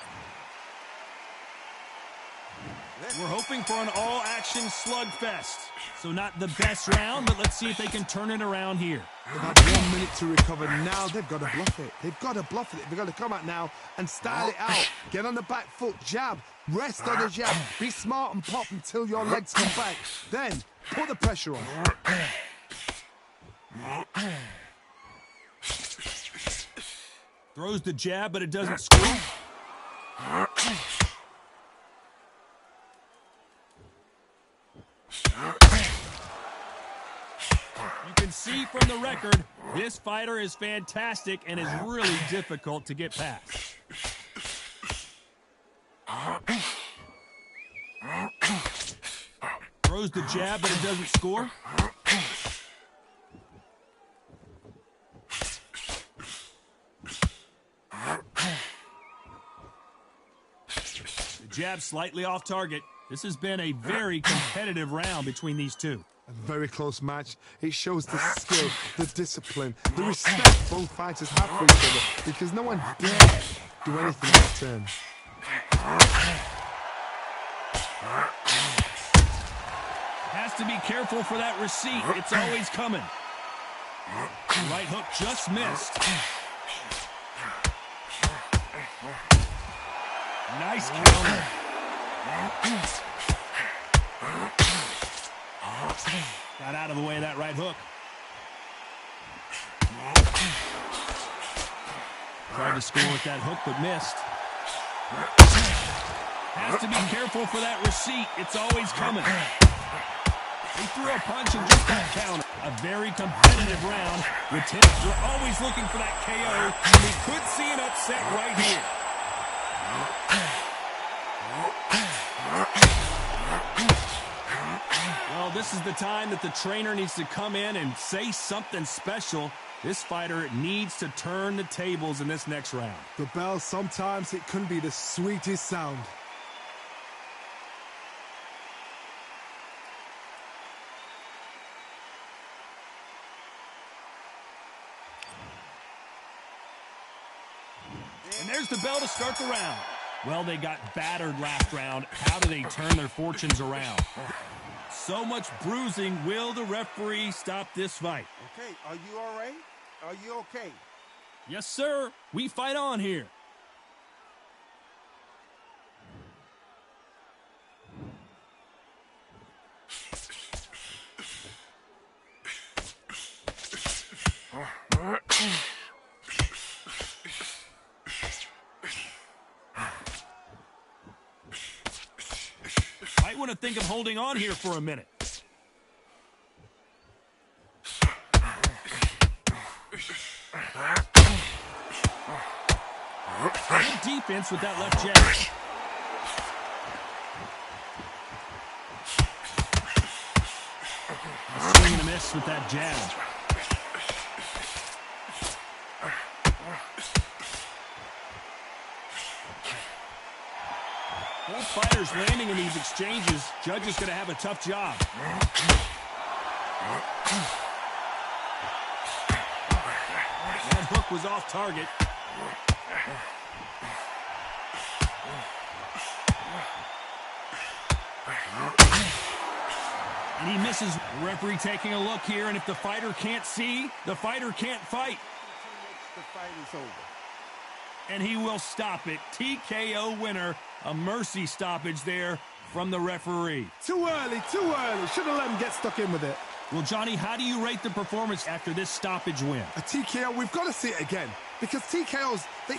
We're hoping for an all-action slugfest. So not the best round, but let's see if they can turn it around here. They've had 1 minute to recover. Now they've got to bluff it. They've got to bluff it. They've got to come out now and style it out. Get on the back foot, jab, rest on the jab. Be smart and pop until your legs come back. Then put the pressure on. Throws the jab, but it doesn't score. You can see from the record, this fighter is fantastic and is really difficult to get past. Throws the jab, but it doesn't score. The jab slightly off target. This has been a very competitive round between these two. A very close match. It shows the skill, the discipline, the respect both fighters have for each other because no one dare do anything in return. Has to be careful for that receipt. It's always coming. Right hook just missed. Nice counter. Got out of the way of that right hook. Tried to score with that hook, but missed. Has to be careful for that receipt. It's always coming. He threw a punch and just got countered. A very competitive round. We're always looking for that KO. We could see an upset right here. Well, this is the time that the trainer needs to come in and say something special. This fighter needs to turn the tables in this next round. The bell, sometimes it can be the sweetest sound. there's the bell to start the round. Well, they got battered last round. How do they turn their fortunes around? So much bruising. Will the referee stop this fight? Okay, are you all right? Are you okay? Yes, sir. We fight on here. Might want to think of holding on here for a minute. Good defense with that left jab. Swing and a miss with that jab. Both fighters landing in these exchanges. Judge is going to have a tough job. That hook was off target. And he misses. The referee taking a look here, and if the fighter can't see, the fighter can't fight. The fight is over. And he will stop it. TKO winner. A mercy stoppage there from the referee. Too early, too early. Should have let him get stuck in with it. Well, Johnny, how do you rate the performance after this stoppage win? A TKO, we've got to see it again. Because TKOs, they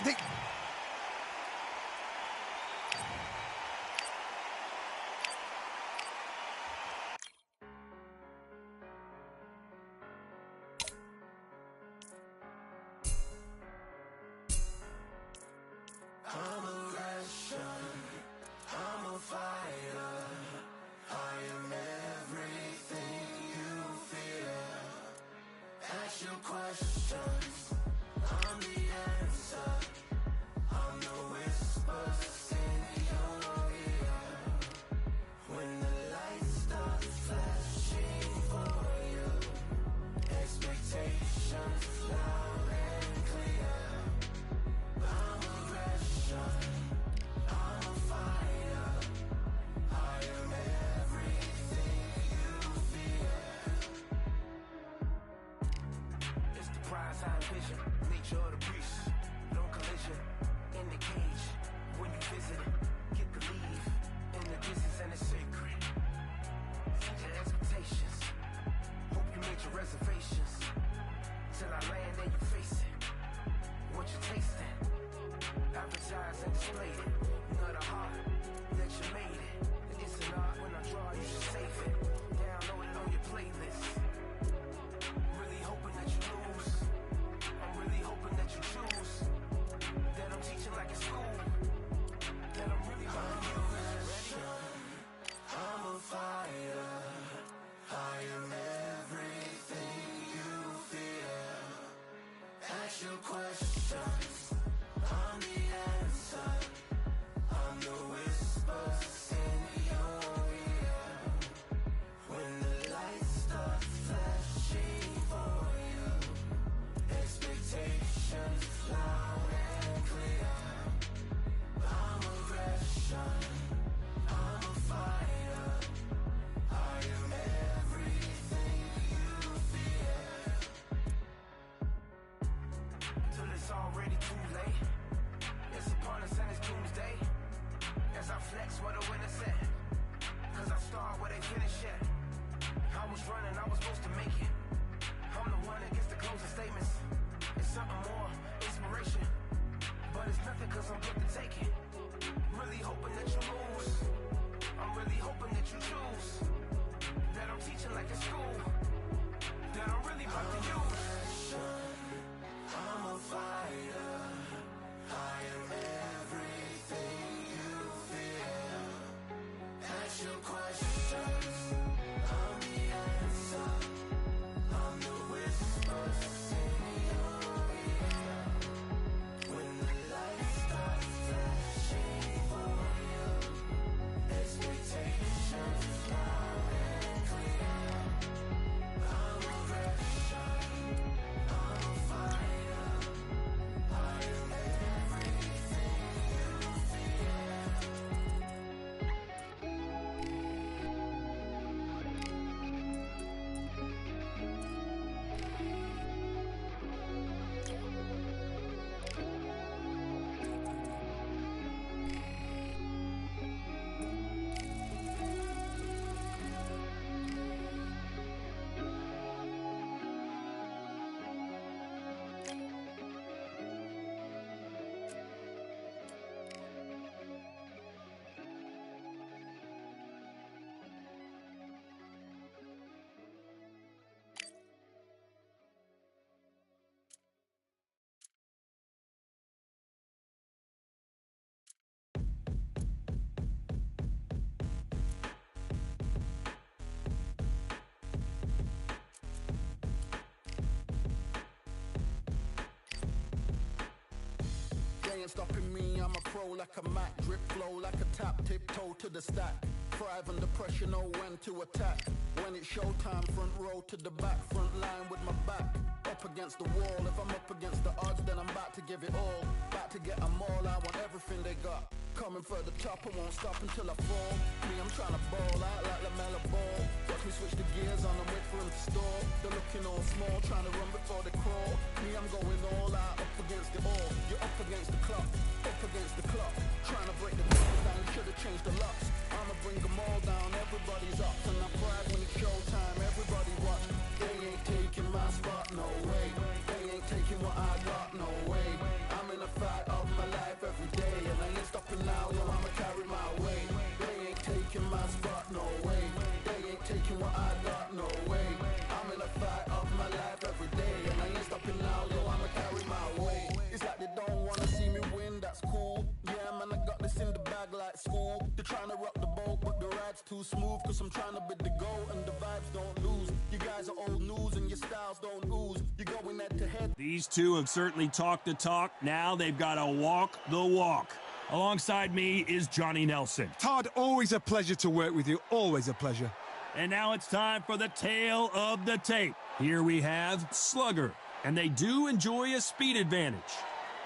stopping me, I'm a pro like a Mac. Drip flow like a tap, tiptoe to the stack. Thrive under pressure, know when to attack. When it's showtime, front row to the back. Front line with my back up against the wall. If I'm up against the odds, then I'm about to give it all. About to get them all, I want everything they got. Coming for the top, I won't stop until I fall. Me, I'm trying to ball out like LaMelo Ball. Watch me switch the gears on and wait for him to stall. They're looking all small, trying to run before they crawl. Me, I'm going all out, up against the all. You're up against the clock, up against the clock. Trying to break the doors down, you should've changed the locks. I'ma bring them all down, everybody's up. And I pride when it's showtime, everybody watch. They ain't taking my spot, no way. They ain't taking what I got, no way. I'm in a fight of my life every day, and I ain't stopping now, yo, I'ma carry my weight. They ain't taking my spot, no way. They ain't taking what I got, no way. I'm in a fight of my life every day, and I ain't stopping now, yo, I'ma carry my weight. It's like they don't wanna see me win, that's cool. Yeah, man, I got this in the bag like school. They're trying to rock the boat, but the ride's too smooth, cause I'm trying to bid the goal, and the vibes don't lose. You guys are old news, and your styles don't ooze. You're going head to head. These two have certainly talked the talk. Now they've got to walk the walk. Alongside me is Johnny Nelson. Todd, always a pleasure to work with you. Always a pleasure. And now it's time for the tale of the tape. Here we have Slugger, and they do enjoy a speed advantage.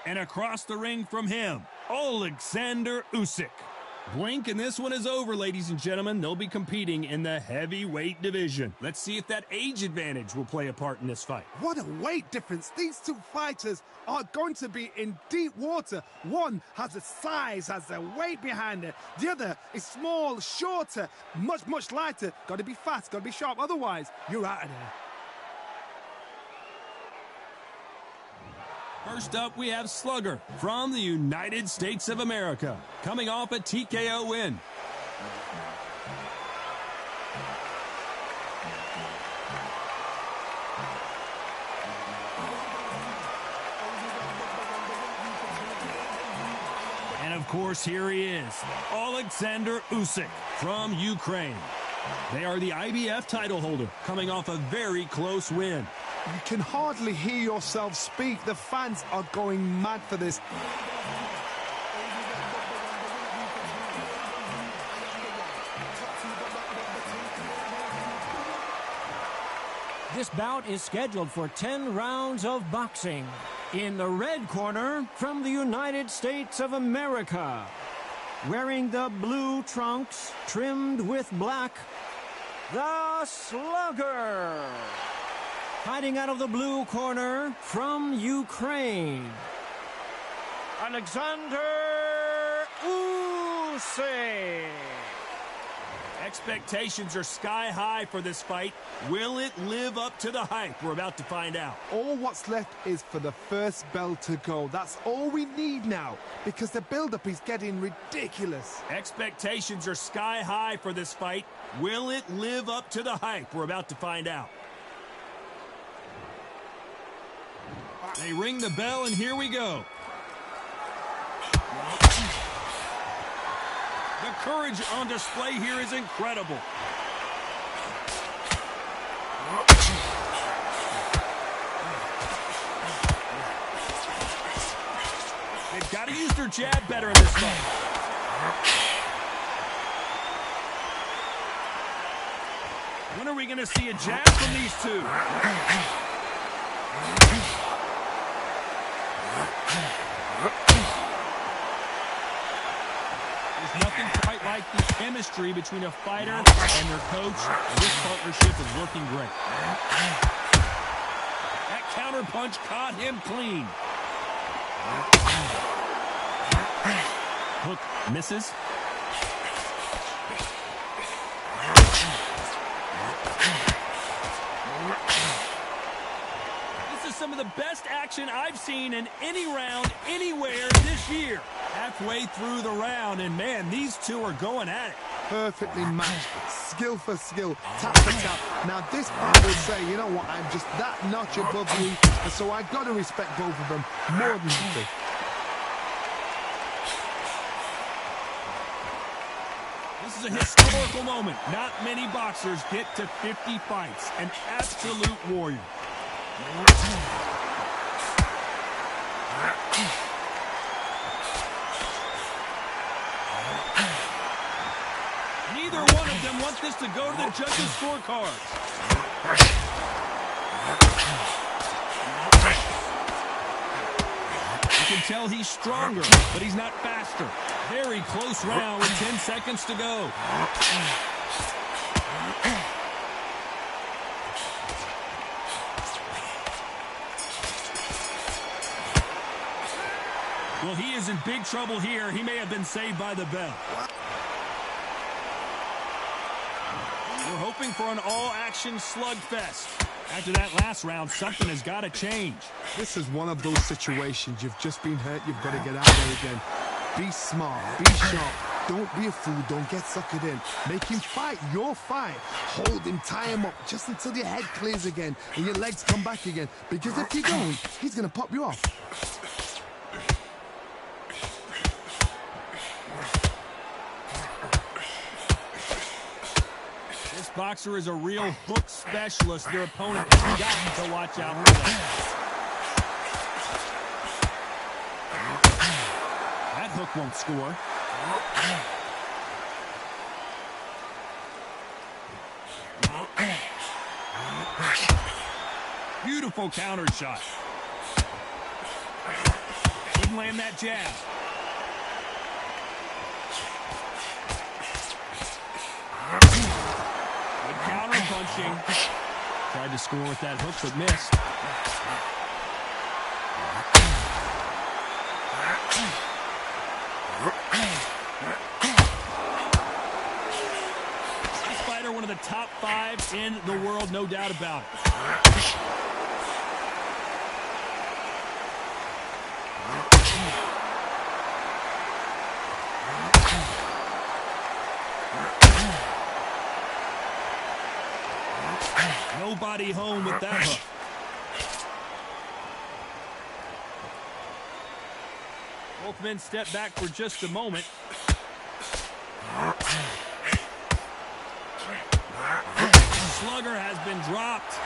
And across the ring from him, Alexander Usyk. Blink and this one is over, ladies and gentlemen. They'll be competing in the heavyweight division. Let's see if that age advantage will play a part in this fight. What a weight difference. These two fighters are going to be in deep water. One has the size, has the weight behind it. The other is small, shorter, much lighter. Got to be fast, got to be sharp. Otherwise, you're out of there. First up, we have Slugger from the United States of America, coming off a TKO win. And of course, here he is, Alexander Usyk from Ukraine. They are the IBF title holder, coming off a very close win. You can hardly hear yourself speak. The fans are going mad for this. This bout is scheduled for 10 rounds of boxing. In the red corner, from the United States of America, wearing the blue trunks trimmed with black, the Slugger. Fighting out of the blue corner, from Ukraine, Alexander Usyk. Expectations are sky high for this fight. Will it live up to the hype? We're about to find out. All what's left is for the first bell to go. That's all we need now, because the build-up is getting ridiculous. Expectations are sky high for this fight. Will it live up to the hype? We're about to find out. They ring the bell, and here we go. The courage on display here is incredible. They've got to use their jab better in this fight. When are we going to see a jab from these two? There's nothing quite like the chemistry between a fighter and their coach. This partnership is working great. That counter punch caught him clean. Hook misses. This is some of the best action I've seen in any round anywhere this year. Halfway through the round, and man, these two are going at it. Perfectly matched, skill for skill, tap for tap. Now this part will say, you know what, I'm just that notch above you, and so I've got to respect both of them more than you. This is a historical moment. Not many boxers get to 50 fights. An absolute warrior. Neither one of them want this to go to the judges' scorecards. You can tell he's stronger, but he's not faster. Very close round with 10 seconds to go. Well, he is in big trouble here. He may have been saved by the bell. We're hoping for an all-action slugfest. After that last round, something has got to change. This is one of those situations. You've just been hurt. You've got to get out there again. Be smart. Be sharp. Don't be a fool. Don't get suckered in. Make him fight your fight. Hold him. Tie him up just until your head clears again and your legs come back again. Because if you don't, he's going to pop you off. This boxer is a real hook specialist. Their opponent has got to watch out for that. That hook won't score. Beautiful counter shot. Didn't land that jab. Good counter punching. Tried to score with that hook, but missed. This fighter, one of the top 5 in the world, no doubt about it. Nobody home with that hook. Both men step back for just a moment. Slugger has been dropped.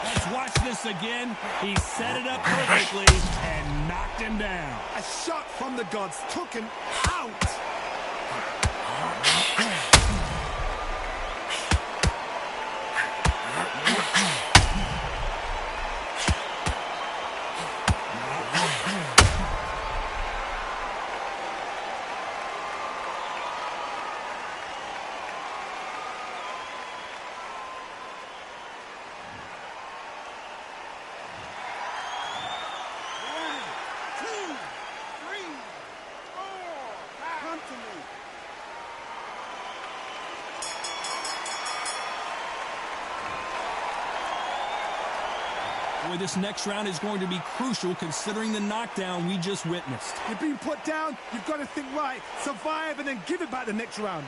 Let's watch this again. He set it up perfectly and knocked him down. A shot from the gods took him out. Boy, this next round is going to be crucial considering the knockdown we just witnessed. You're being put down. You've got to think right. Survive and then give it back the next round.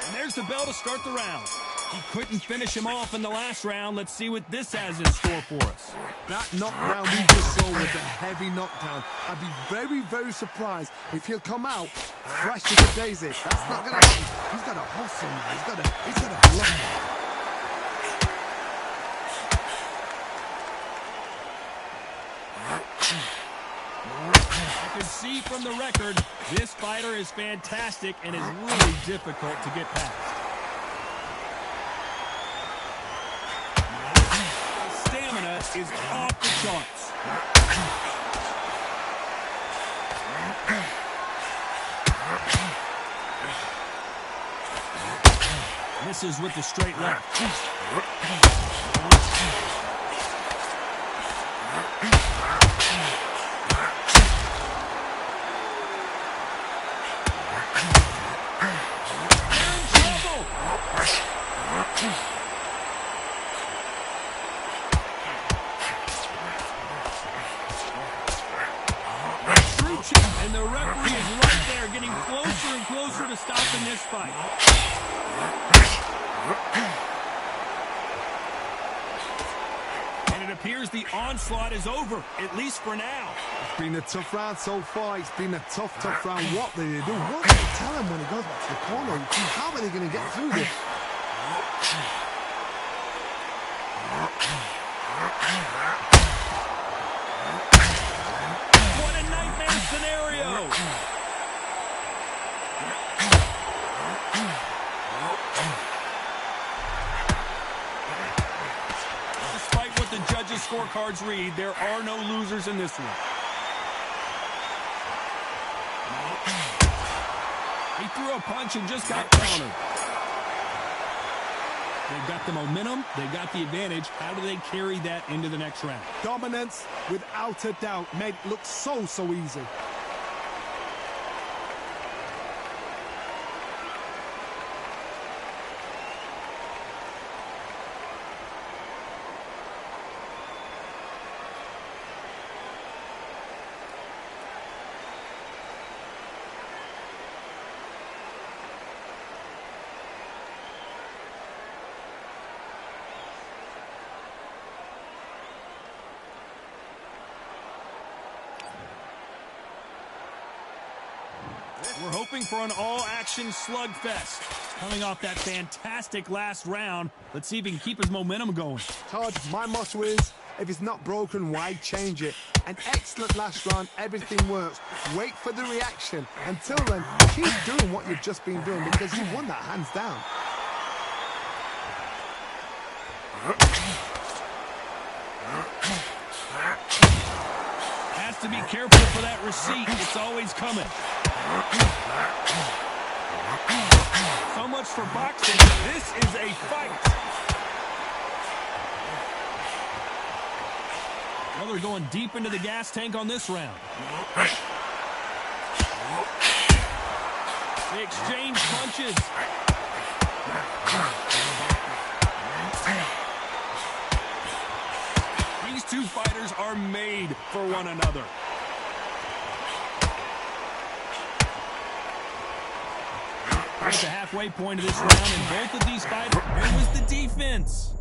And there's the bell to start the round. He couldn't finish him off in the last round. Let's see what this has in store for us. That knockdown we just saw was a heavy knockdown. I'd be very, very surprised if he'll come out fresh as a daisy. That's not going to happen. He's got a hustle now. He's got a blood. I can see from the record, this fighter is fantastic and is really difficult to get past. Stamina is off the charts. Misses with the straight left. And the referee is right there, getting closer and closer to stopping this fight. And it appears the onslaught is over, at least for now. It's been a tough round so far. It's been a tough round. What do they do? What do they tell him when he goes back to the corner? How are they going to get through this? What a nightmare scenario! Despite what the judges' scorecards read, there are no losers in this one. He threw a punch and just got countered. They've got the momentum. They've got the advantage. How do they carry that into the next round? Dominance, without a doubt, made it look so easy. We're hoping for an all-action slugfest. Coming off that fantastic last round, let's see if he can keep his momentum going. Todd, my motto is, if it's not broken, why change it? An excellent last round, everything works. Wait for the reaction. Until then, keep doing what you've just been doing because you won that hands down. Has to be careful for that receipt. It's always coming. So much for boxing. This is a fight. Well, they're going deep into the gas tank on this round. They exchange punches. These two fighters are made for one another. We're at the halfway point of this round, and both of these fighters, where was the defense?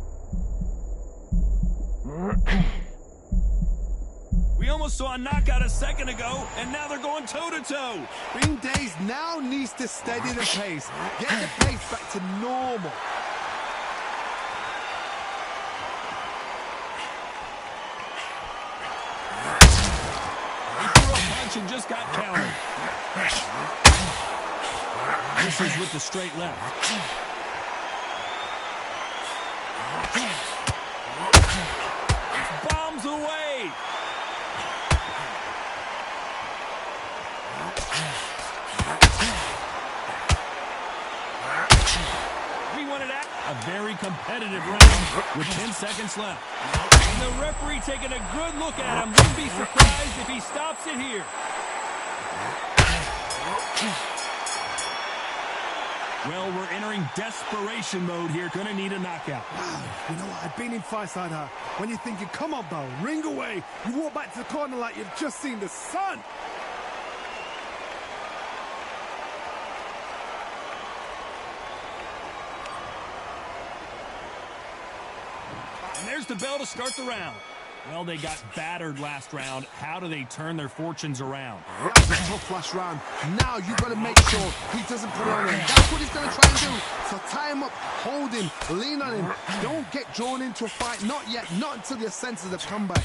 We almost saw a knockout a second ago, and now they're going toe-to-toe. Bean Days now needs to steady the pace. Get the pace back to normal. He threw a punch and just got countered. This is with the straight left. Bombs away. We wanted a very competitive round with 10 seconds left. And the referee taking a good look at him. Wouldn't be surprised if he stops it here. Well, we're entering desperation mode here. Gonna need a knockout. Wow, you know what? I've been in fights like that. When you're thinking, come on, Bo, ring away. You walk back to the corner like you've just seen the sun. And there's the bell to start the round. Well, they got battered last round. How do they turn their fortunes around? That was a tough last round. Now you've got to make sure he doesn't put it on him. That's what he's going to try and do. So tie him up, hold him, lean on him. Don't get drawn into a fight. Not yet. Not until your senses have come back.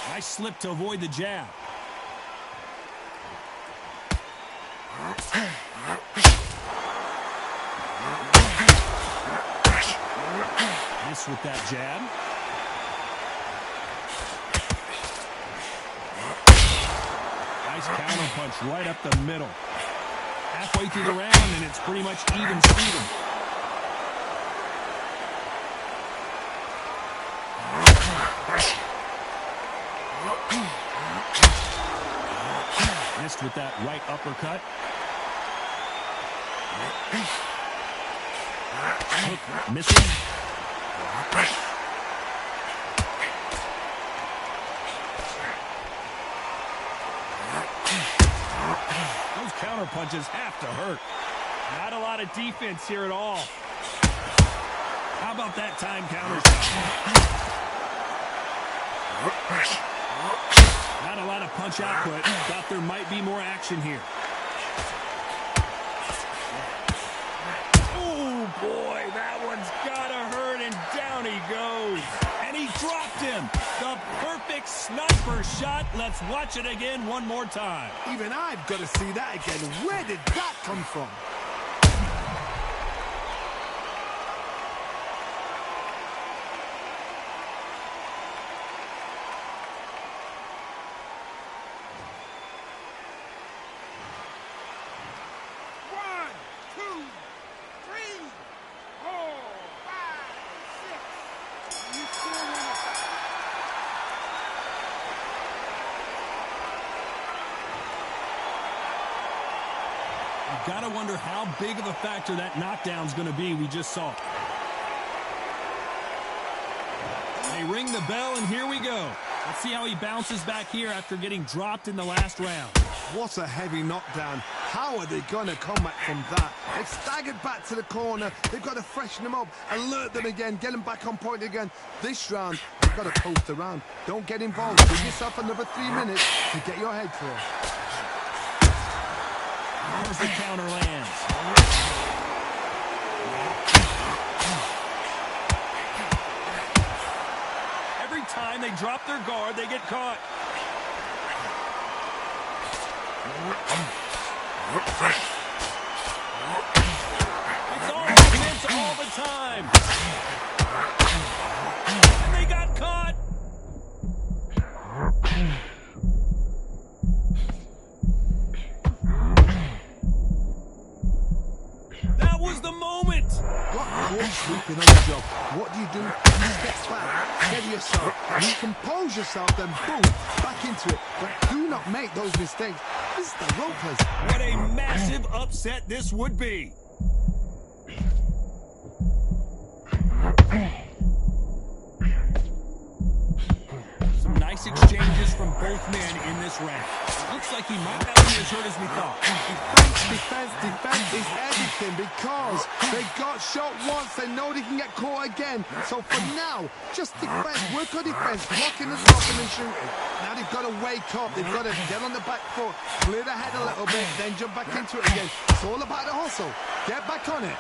Nice slip to avoid the jab. Miss with that jab. Nice counter punch right up the middle. Halfway through the round, and it's pretty much even Steven. Missed with that right uppercut. Hook missing. Those counter punches have to hurt. Not a lot of defense here at all. How about that time counter shot? Not a lot of punch output. Thought there might be more action here. Oh, boy, that one's gotta hurt, and down he goes. And he dropped him. The perfect sniper shot. Let's watch it again one more time. Even I've got to see that again. Where did that come from? Gotta wonder how big of a factor that knockdown's gonna be we just saw. They ring the bell, and here we go. Let's see how he bounces back here after getting dropped in the last round. What a heavy knockdown. How are they going to come back from that? They've staggered back to the corner. They've got to freshen them up, alert them again, get them back on point again. This round, you've got to post around. Don't get involved. Give yourself another 3 minutes to get your head clear. There's the counter lands. Every time they drop their guard, they get caught. It's all offense all the time. And they got caught. That was the moment. Got caught sleeping on the job. What do? You step back, steady yourself, recompose yourself, then boom, back into it. But do not make those mistakes. This is the ropers. What a massive upset this would be. Some nice exchanges from both men in this round. Looks like he might not be as hurt as we thought. Defense is everything because they got shot once. They know they can get caught again. So for now, just defense, work on defense, blocking and stopping and shooting. Now they've got to wake up. They've got to get on the back foot, clear the head a little bit, then jump back into it again. It's all about the hustle. Get back on it.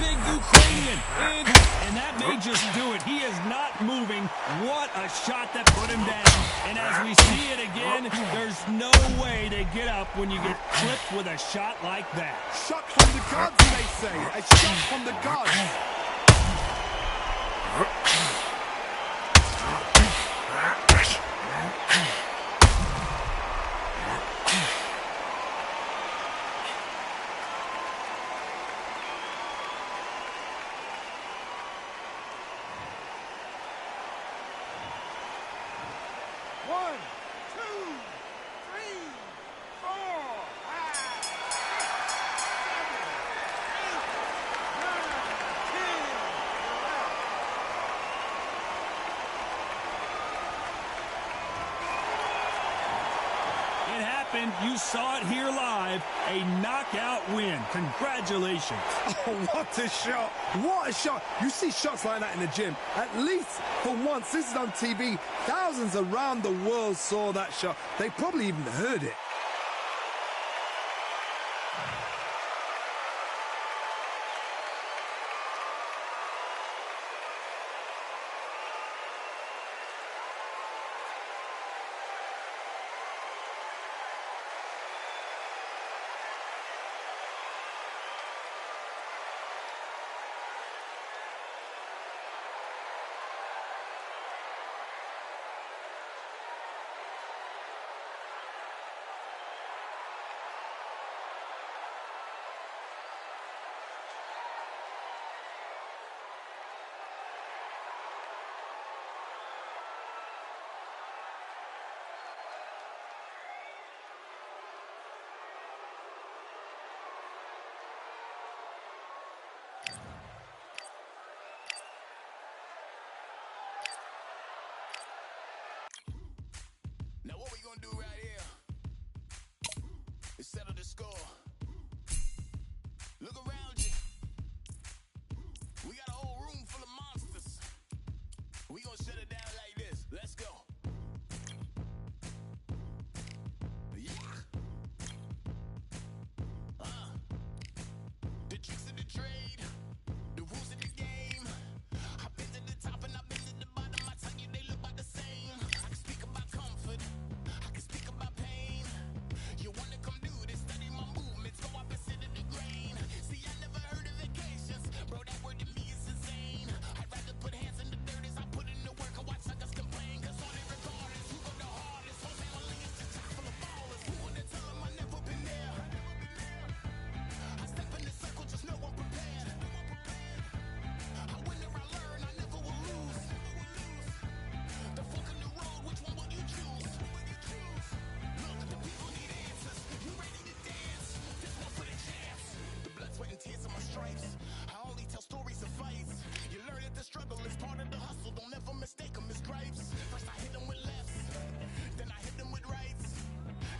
Big Ukrainian, and that may just do it. He is not moving. What a shot that put him down. And as we see it again, there's no way to get up when you get clipped with a shot like that. Shot from the gods, they say. A shot from the gods. You saw it here live, a knockout win. Congratulations. Oh, what a shot. What a shot. You see shots like that in the gym. At least for once, this is on TV. Thousands around the world saw that shot. They probably even heard it. Let's go. Look around you. We got a whole room full of monsters. We gonna shut it down like this. Let's go. Yeah. The tricks of the trade, the rules of the game. I've been to the top and I've been to the bottom. I tell you, they look about the same. I can speak about comfort, I can speak about pain. You wanna come do this, study my movements, go up and sit in the grain. See, I never heard of vacations, bro, that word to me is insane. I'd rather put hands in the dirt as I put in the work and watch suckers complain. Cause on it regardless, who go the hardest, whole family is just chock full of ballers. Who wanna tell them I never been there? I step in the circle, just know I'm prepared. I win or I learn, I never will lose. The fork in the road, which one will you choose? Look, the people need answers. You ready to dance? This one for the champs. The blood, sweat, and tears of my stripes. I only tell stories of fights. You learn that the struggle is part of the hustle. Don't ever mistake them as gripes. First I hit them with lefts, then I hit them with rights.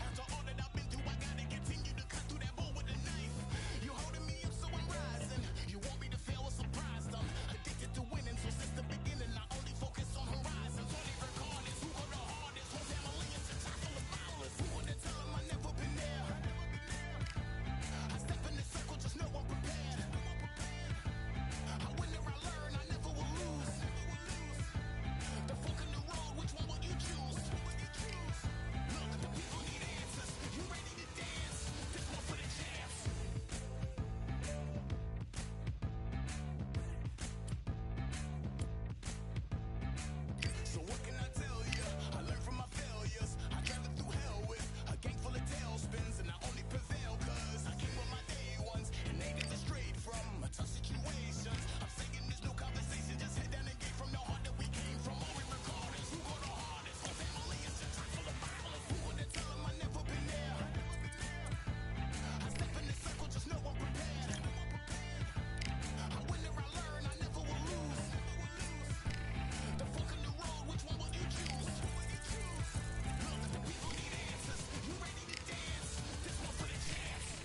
After all that I've been through, I gotta continue to cut through that bull with a knife. You holding me up, so I'm rising. You want me to fail or surprised? I'm addicted to winning, so since the beginning I only focus on horizons. Only regardless, who go the hardest? Whole family is a chock full of ballers. Who wanna tell them I never been there? I step in the circle, just know I'm prepared. I win or I learn, I never will lose. The fork in the road, which one will you choose? Look, the people need answers. You ready to dance? This one for the champs. So what can I tell you? I learned from my failures. I traveled through hell with a gang full of tailspins, and I only prevail cause I came with my day ones, and they didn't strayed from tough situations. I'm saying there's no conversation, just head down and get from the heart that we came from. All we regardless, who go the hardest? Whole family is a chock full of ballers. Who wanna tell them I never been there? I step in the circle, just know I'm prepared. I win or I learn, I never will lose. The fork in the road, which one will you choose? Look, the people need answers. You ready to dance? This one for the champs.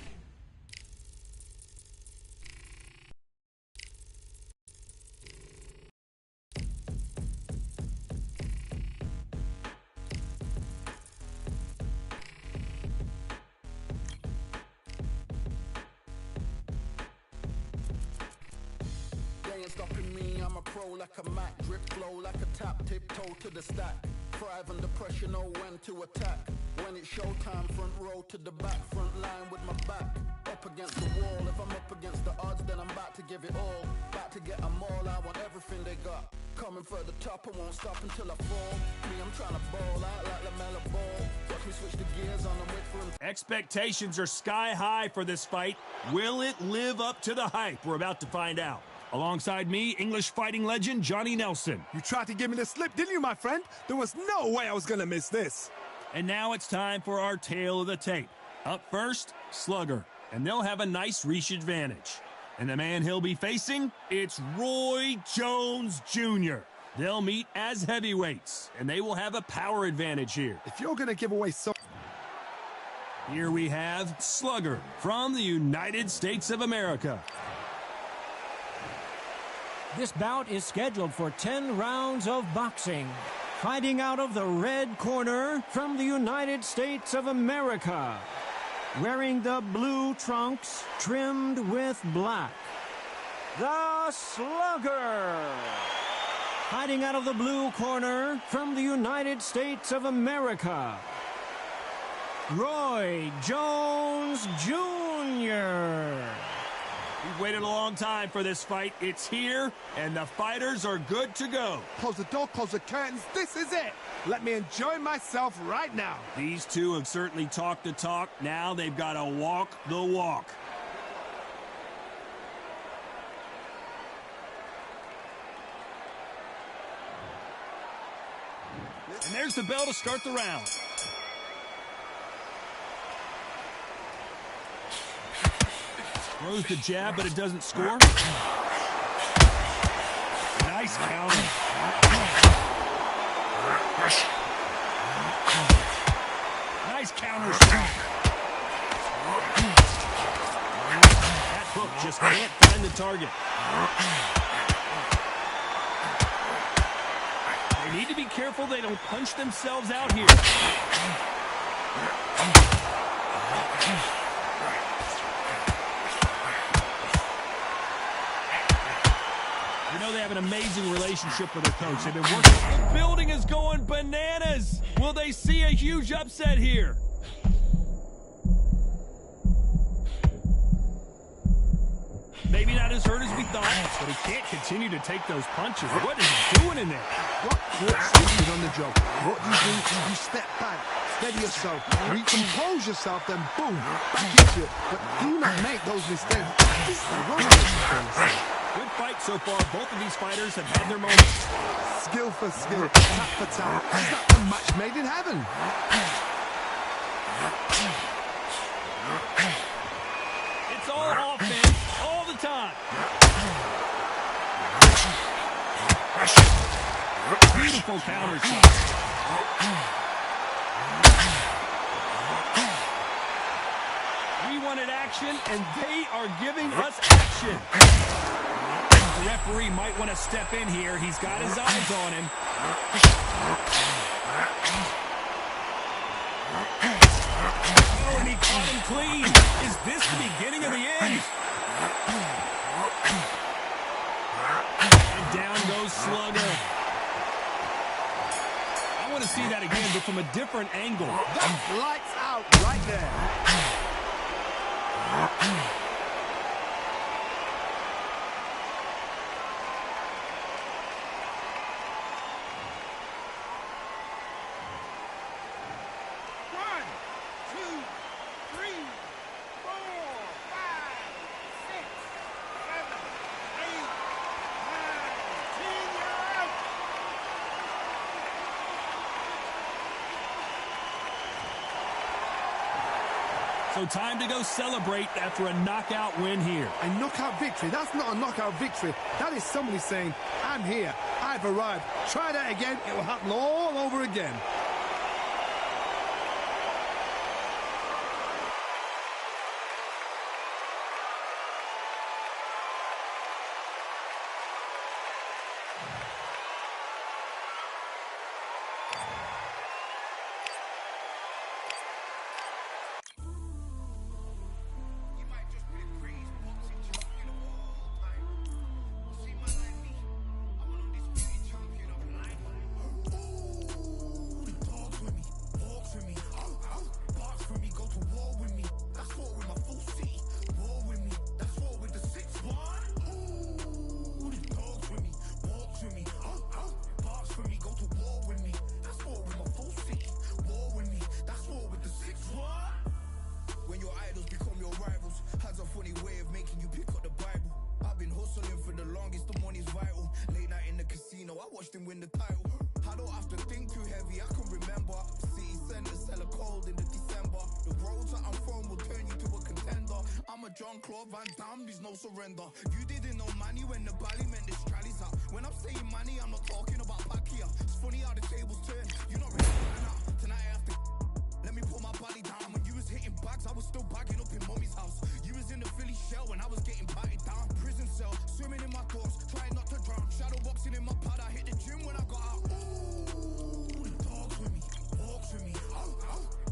They ain't stopping me, I'm a pro like a Mac. Drip flow like a tap, tiptoe to the stack. Thrive under pressure, know when to attack. When it's showtime, front row to the back. Front line with my back up against the wall. If I'm up against the odds, then I'm about to give it all. About to get them all, I want everything they got. Coming for the top, I won't stop until I fall. Me, I'm trying to ball out like LaMelo Ball. Watch me switch the gears on them, wait for him. Expectations are sky high for this fight. Will it live up to the hype? We're about to find out. Alongside me, English fighting legend Johnny Nelson. You tried to give me the slip, didn't you, my friend? There was no way I was gonna miss this. And now it's time for our tale of the tape. Up first, Slugger, and they'll have a nice reach advantage. And the man he'll be facing, it's Roy Jones Jr. They'll meet as heavyweights, and they will have a power advantage here. If you're gonna give away so... Here we have Slugger from the United States of America. This bout is scheduled for 10 rounds of boxing. Fighting out of the red corner from the United States of America. Wearing the blue trunks trimmed with black. The Slugger. Fighting out of the blue corner from the United States of America. Roy Jones Jr. We've waited a long time for this fight. It's here, and the fighters are good to go. Close the door, close the curtains. This is it. Let me enjoy myself right now. These two have certainly talked the talk. Now they've got to walk the walk. And there's the bell to start the round. Throws the jab, but it doesn't score. Nice counter. Nice counter shot. That hook just can't find the target. They need to be careful they don't punch themselves out here. You know they have an amazing relationship with their coach. They've been working. The building is going bananas. Will they see a huge upset here? Maybe not as hurt as we thought, but he can't continue to take those punches. What is he doing in there? What is on the job? What you do, you step back, steady yourself, recompose yourself, then boom, back into it. But do not make those mistakes. This is the wrong way. Good fight so far. Both of these fighters have had their moments. Skill for skill, tap for tap. It's not a match made in heaven. It's all offense, all the time. Beautiful counter shot. We wanted action, and they are giving us action. The referee might want to step in here. He's got his eyes on him. Oh, and he caught him clean. Is this the beginning of the end? And down goes Slugger. I want to see that again, but from a different angle. That's lights out right there. So time to go celebrate after a knockout win here. A knockout victory? That's not a knockout victory. That is somebody saying, I'm here, I've arrived. Try that again, it will happen all over again. Win the title. I don't have to think too heavy, I can remember. City Centre, cellar cold in the December. The roads that I'm from will turn you to a contender. I'm a Jean-Claude Van Damme, there's no surrender. You didn't know money when the bally meant this trallies up. When I'm saying money, I'm not talking about Pacquiao. It's funny how the tables turn. You're not ready right now. Tonight I have to let me put my body down. When you was hitting bags, I was still bagging up in mommy's house. You was in the Philly shell when I was getting patted down. Prison cell, swimming in my thoughts, trying not to drown. Shadow boxing in my pad, I hit the gym when I got out. Ooh, the dogs with me, walks with me,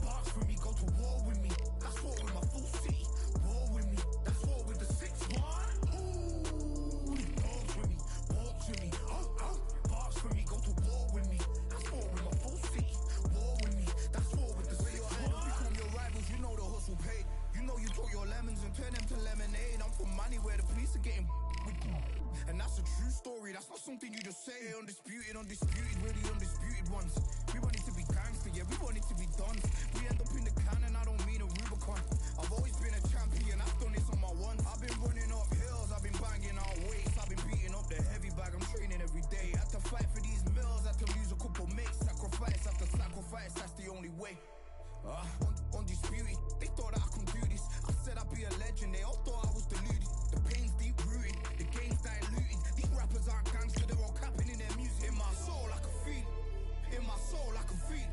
barks with me, go to war with me. That's war with my full city, war with me. That's war with the 6-1. Ooh, the dogs with me, walks with me, barks with me, go to war with me. That's war with my full city, war with me. That's war with the 6-1. Become your rivals, you know the hustle paid. You know you took your lemons and turn them to lemonade. I'm from money where the police are getting with you. And that's a true story, that's not something you just say. Undisputed, we're the undisputed ones. We want it to be gangster, yeah, we want it to be done. We end up in the can and I don't mean a Rubicon. I've always been a champion, I've done this on my ones. I've been running up hills, I've been banging out weights. I've been beating up the heavy bag, I'm training every day. Had to fight for these mills, had to lose a couple mates. Sacrifice after sacrifice, that's the only way. Undisputed, they thought that I could do this. I said I'd be a legend, they all thought I was deluded. The pain's deep rooted, the game's diluted. These rappers aren't gangster, they're all capping in their music. In my soul I can feel it, in my soul I can feel it.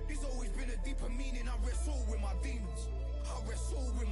There's always been a deeper meaning, I wrestle with my demons. I wrestle with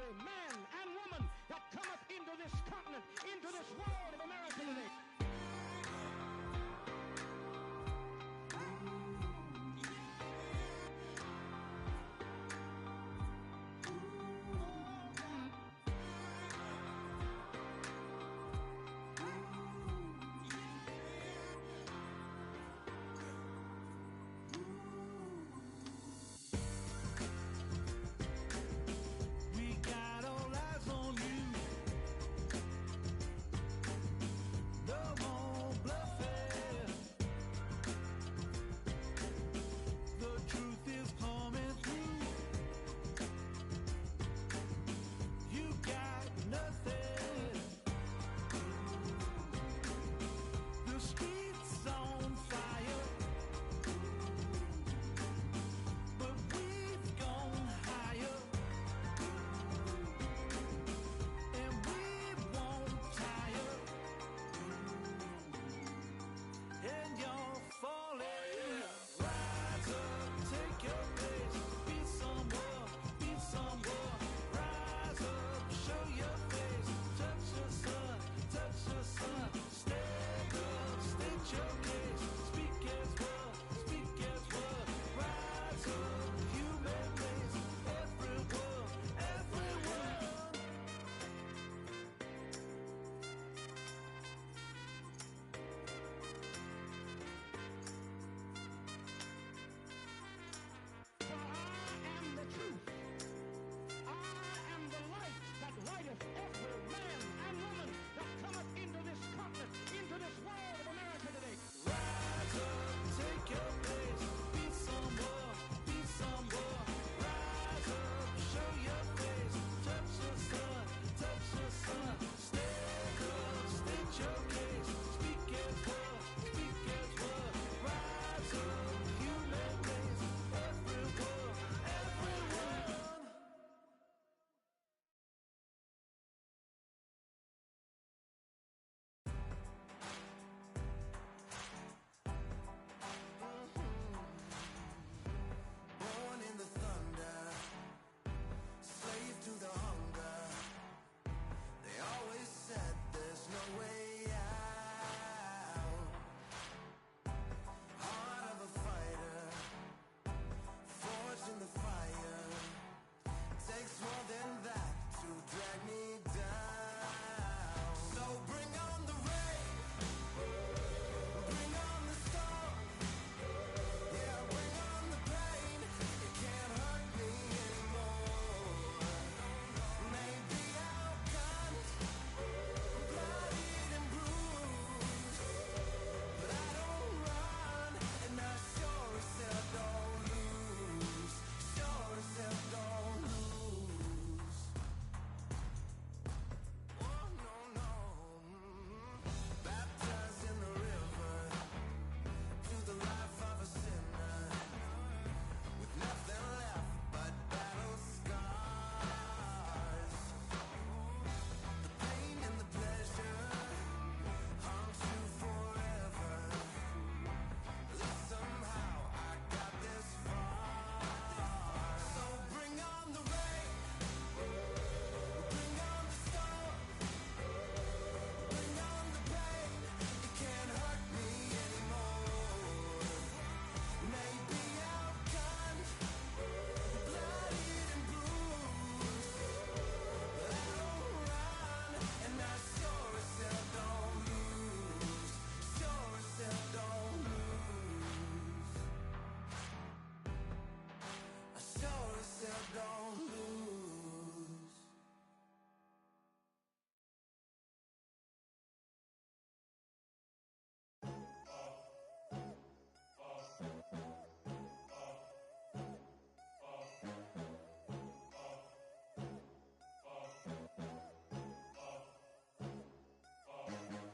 every man and woman that cometh into this continent, into this world of America today.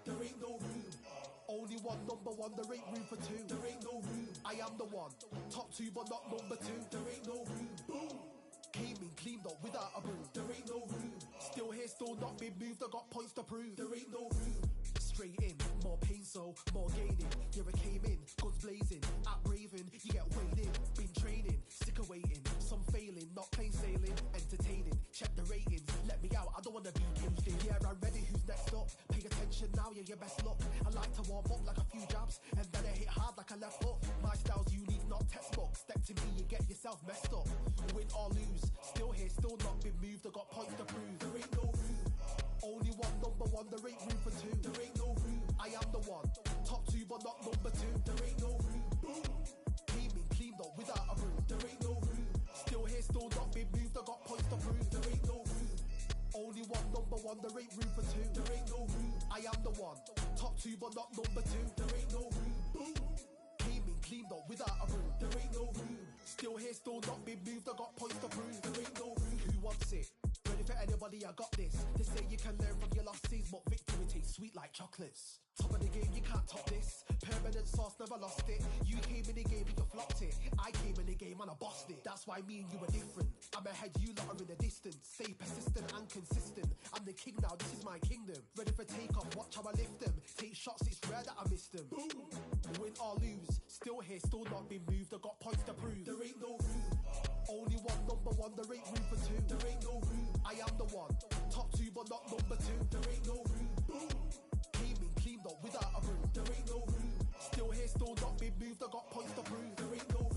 There ain't no room. Only one, number one, there ain't room for two. There ain't no room. I am the one. Top two, but not number two. There ain't no room. Boom. Came in, cleaned up without a broom. There ain't no room. Still here, still not been moved. I got points to prove. There ain't no room. Straight in, more pain, so more gaining. Yeah, I came in, guns blazing. At Raven, you get weighed in. Been training, sick of waiting. Some failing, not plain sailing. Entertaining, check the ratings. you your best luck. I like to warm up like a few jabs, and then I hit hard like a left hook. My style's unique, not textbook. Step to me, you get yourself messed up. Win or lose, still here, still not been moved. I got points to prove. There ain't no room. Only one, number one. There ain't room for two. There ain't no room. I am the one. Top two, but not number two. There ain't no room. Boom. Cleaned up without a broom. There ain't no room. Still here, still not been moved. I got points to prove. There ain't no room. Only one, number one. There ain't room for two. There ain't no room. I am the one. Top two, but not number two. There ain't no room. Boom. Cleaned up without a broom. There ain't no room. Still here, still not been moved. I got points to prove. There ain't no room. Who wants it? Ready for anybody, I got this. They say you can learn from your losses, but victory tastes sweet like chocolates. Top of the game, you can't top this. Permanent sauce, never lost it. You came in the game and you flopped it. I came in the game and I bossed it. That's why me and you are different. I'm ahead, you lot are in the distance. Stay persistent and consistent. I'm the king now, this is my kingdom. Ready for takeoff, watch how I lift them. Take shots, it's rare that I miss them. Boom. Win or lose, still here, still not been moved. I got points to prove. There ain't no room. Only one, number one. There ain't room for two. There ain't no room. I am the one. Top two, but not number two. There ain't no room. Boom. Cleaned up without a broom. There ain't no room. Still here, still not been moved. I got points to prove. There ain't no room.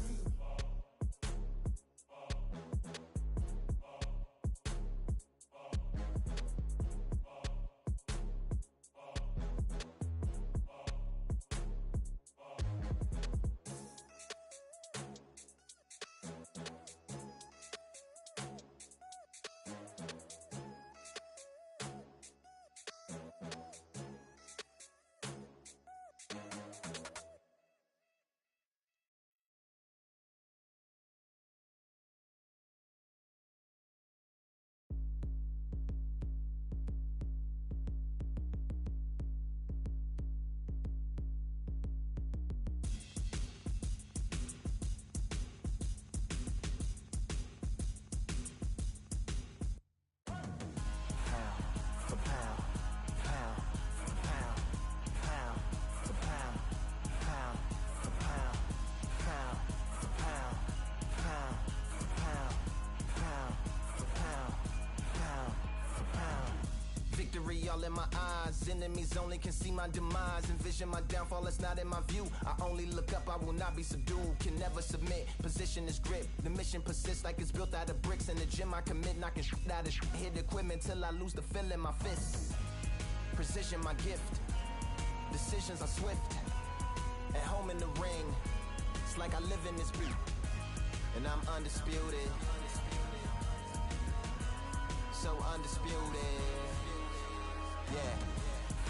All in my eyes, enemies only can see my demise. Envision my downfall, it's not in my view. I only look up, I will not be subdued. Can never submit, position is grip. The mission persists like it's built out of bricks. In the gym I commit, knocking shit out of shit. Hit equipment till I lose the feel in my fists. Precision my gift, decisions are swift. At home in the ring, it's like I live in this beat. And I'm undisputed, so undisputed. Yeah,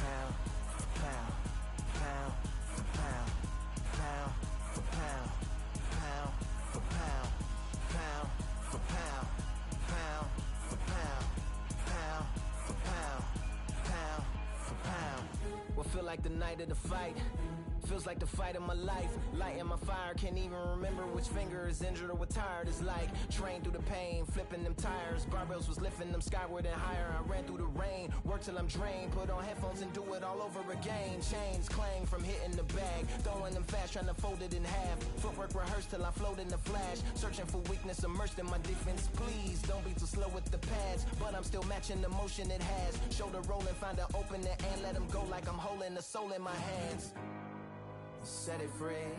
pound for pound, pound for pound, pound for pound, pound for pound, pound for pound, pound for pound, pound for pound, pound for pound. What feel like the night of the fight? Feels like the fight of my life. Lighting my fire, can't even remember which finger is injured or what tired is like. Train through the pain, flipping them tires. Barbells was lifting them skyward and higher. I ran through the rain, work till I'm drained. Put on headphones and do it all over again. Chains clang from hitting the bag. Throwing them fast, trying to fold it in half. Footwork rehearsed till I float in the flash. Searching for weakness, immersed in my defense. Please, don't be too slow with the pads. But I'm still matching the motion it has. Shoulder rolling, find an opening and let them go like I'm holding the soul in my hands. Set it free,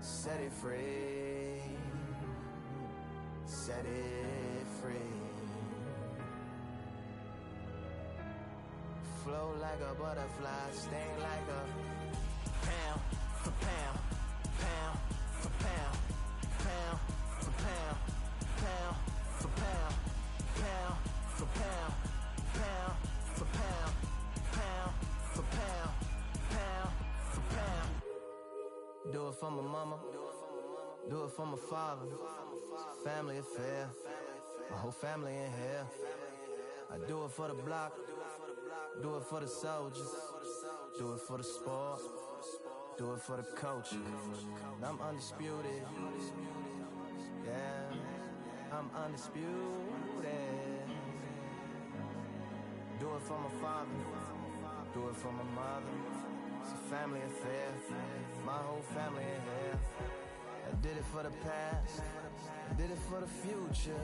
set it free, set it free. Flow like a butterfly, sting like a pound for pound, pound for pound, pound for pound, pound for pound, pound for pound, pound for pound, pound for pound, pound. Do it for my mama, do it for my father. Family affair, my whole family in here. I do it for the block, do it for the soldiers, do it for the sport, do it for the culture. I'm undisputed, yeah, I'm undisputed. Do it for my father, do it for my mother. It's a family affair, my whole family in here. I did it for the past, I did it for the future,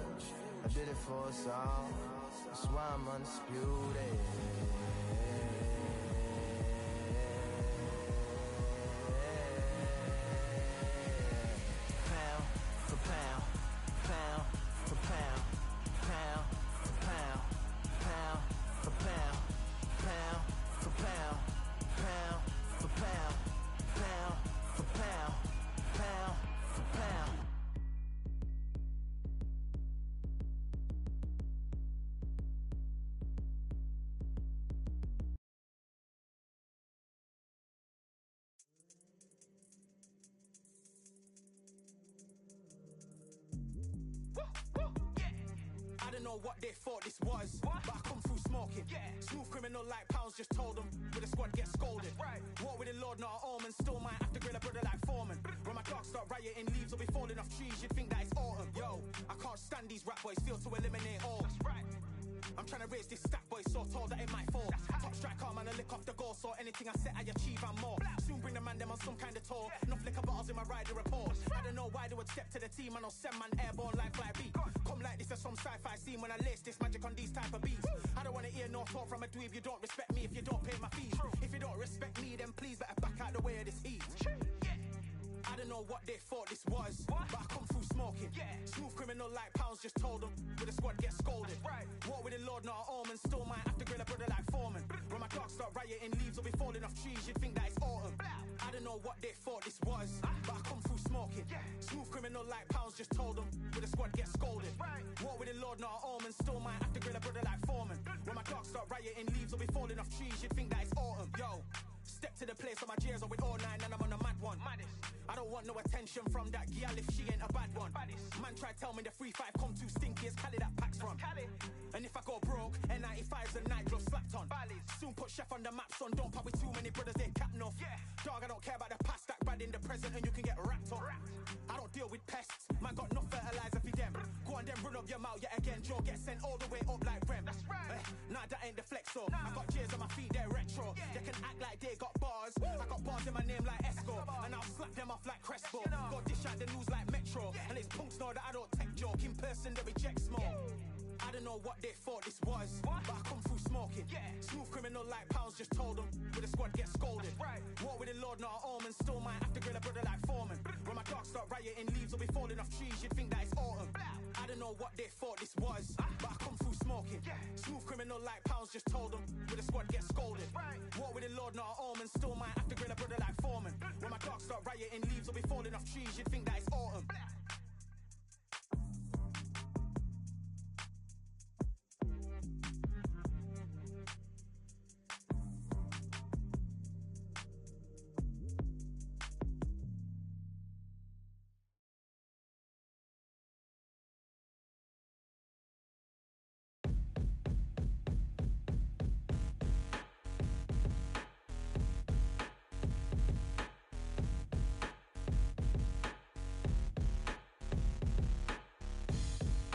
I did it for us all. That's why I'm undisputed. know what they thought this was, but I come through smoking. Smooth criminal like pounds, just told them. With a squad get scolded. Walk with the Lord, not an omen. Still might have to grill a brother like Foreman. When my dogs start rioting, leaves will be falling off trees. You'd think that it's autumn. Yo, I can't stand these rap boys, feel to eliminate all. I'm trying to raise this stack boy so tall that it might fall. Top striker, man, I lick off the goal. So anything I set, I achieve and more. Soon bring the man them on some kind of tour. Enough liquor bottles in my rider report. I don't know why they would step to the team. And I'll send man airborne like fly beat. Come like this as some sci-fi scene when I lace this magic on these type of beats. I don't want to hear no talk from a dweeb. You don't respect me if you don't pay my fees. If you don't respect me, then please better back out the way of this heat. I don't know what they thought this was, but I come through smoking. Smooth criminal like pounds, just told them. With a squad get scolded. Walk with the Lord, not an omen. Still might have to grill a brother like Foreman. When my dogs start rioting, leaves will be falling off trees. You'd think that it's autumn. I don't know what they thought this was, but I come through smoking. Smooth criminal like pounds, just told them. With a squad get scolded. Walk with the Lord, not an omen. Still might have to grill a brother like Foreman. When my dogs start rioting, leaves will be falling off trees. You'd think that it's autumn. Yo. Step to the place on my jeers are with all nine and I'm on a mad one. I don't want no attention from that gal if she ain't a bad one. Man try tell me the 3-5 come too stinky as Cali that packs from. And if I go broke, N95's a nightclub slapped on. Soon put chef on the map, son. Don't pop with too many brothers, they cap enough. Dog, I don't care about the past, that bad in the present and you can get wrapped up. I don't deal with pests, man got no fertilizer for them. Go on then run up your mouth yet again. Joe get sent all the way up like Rem. Nah, that ain't the flexo. I got jeers on my feet, they're retro. They can act like they got bars. I got bars in my name like Esco. And I'll slap them off like Crespo. Go dish out the news like Metro. And it's punks know that I don't tech joke. In person they reject smoke. I don't know what they thought this was, but I come through smoking. Smooth criminal like pounds, just told them. With a squad get scolded. Walk with the Lord, not an omen. Still might have to grill a brother like Foreman. When my dogs start rioting, leaves will be falling off trees. You'd think that it's autumn. I don't know what they thought this was, but I come through smoking. Smooth criminal like pounds, just told them. With a squad get scolded. Walk with the Lord, not an omen. Still might have to grill a brother like Foreman. When my dogs start rioting, leaves will be falling off trees. You'd think that it's autumn.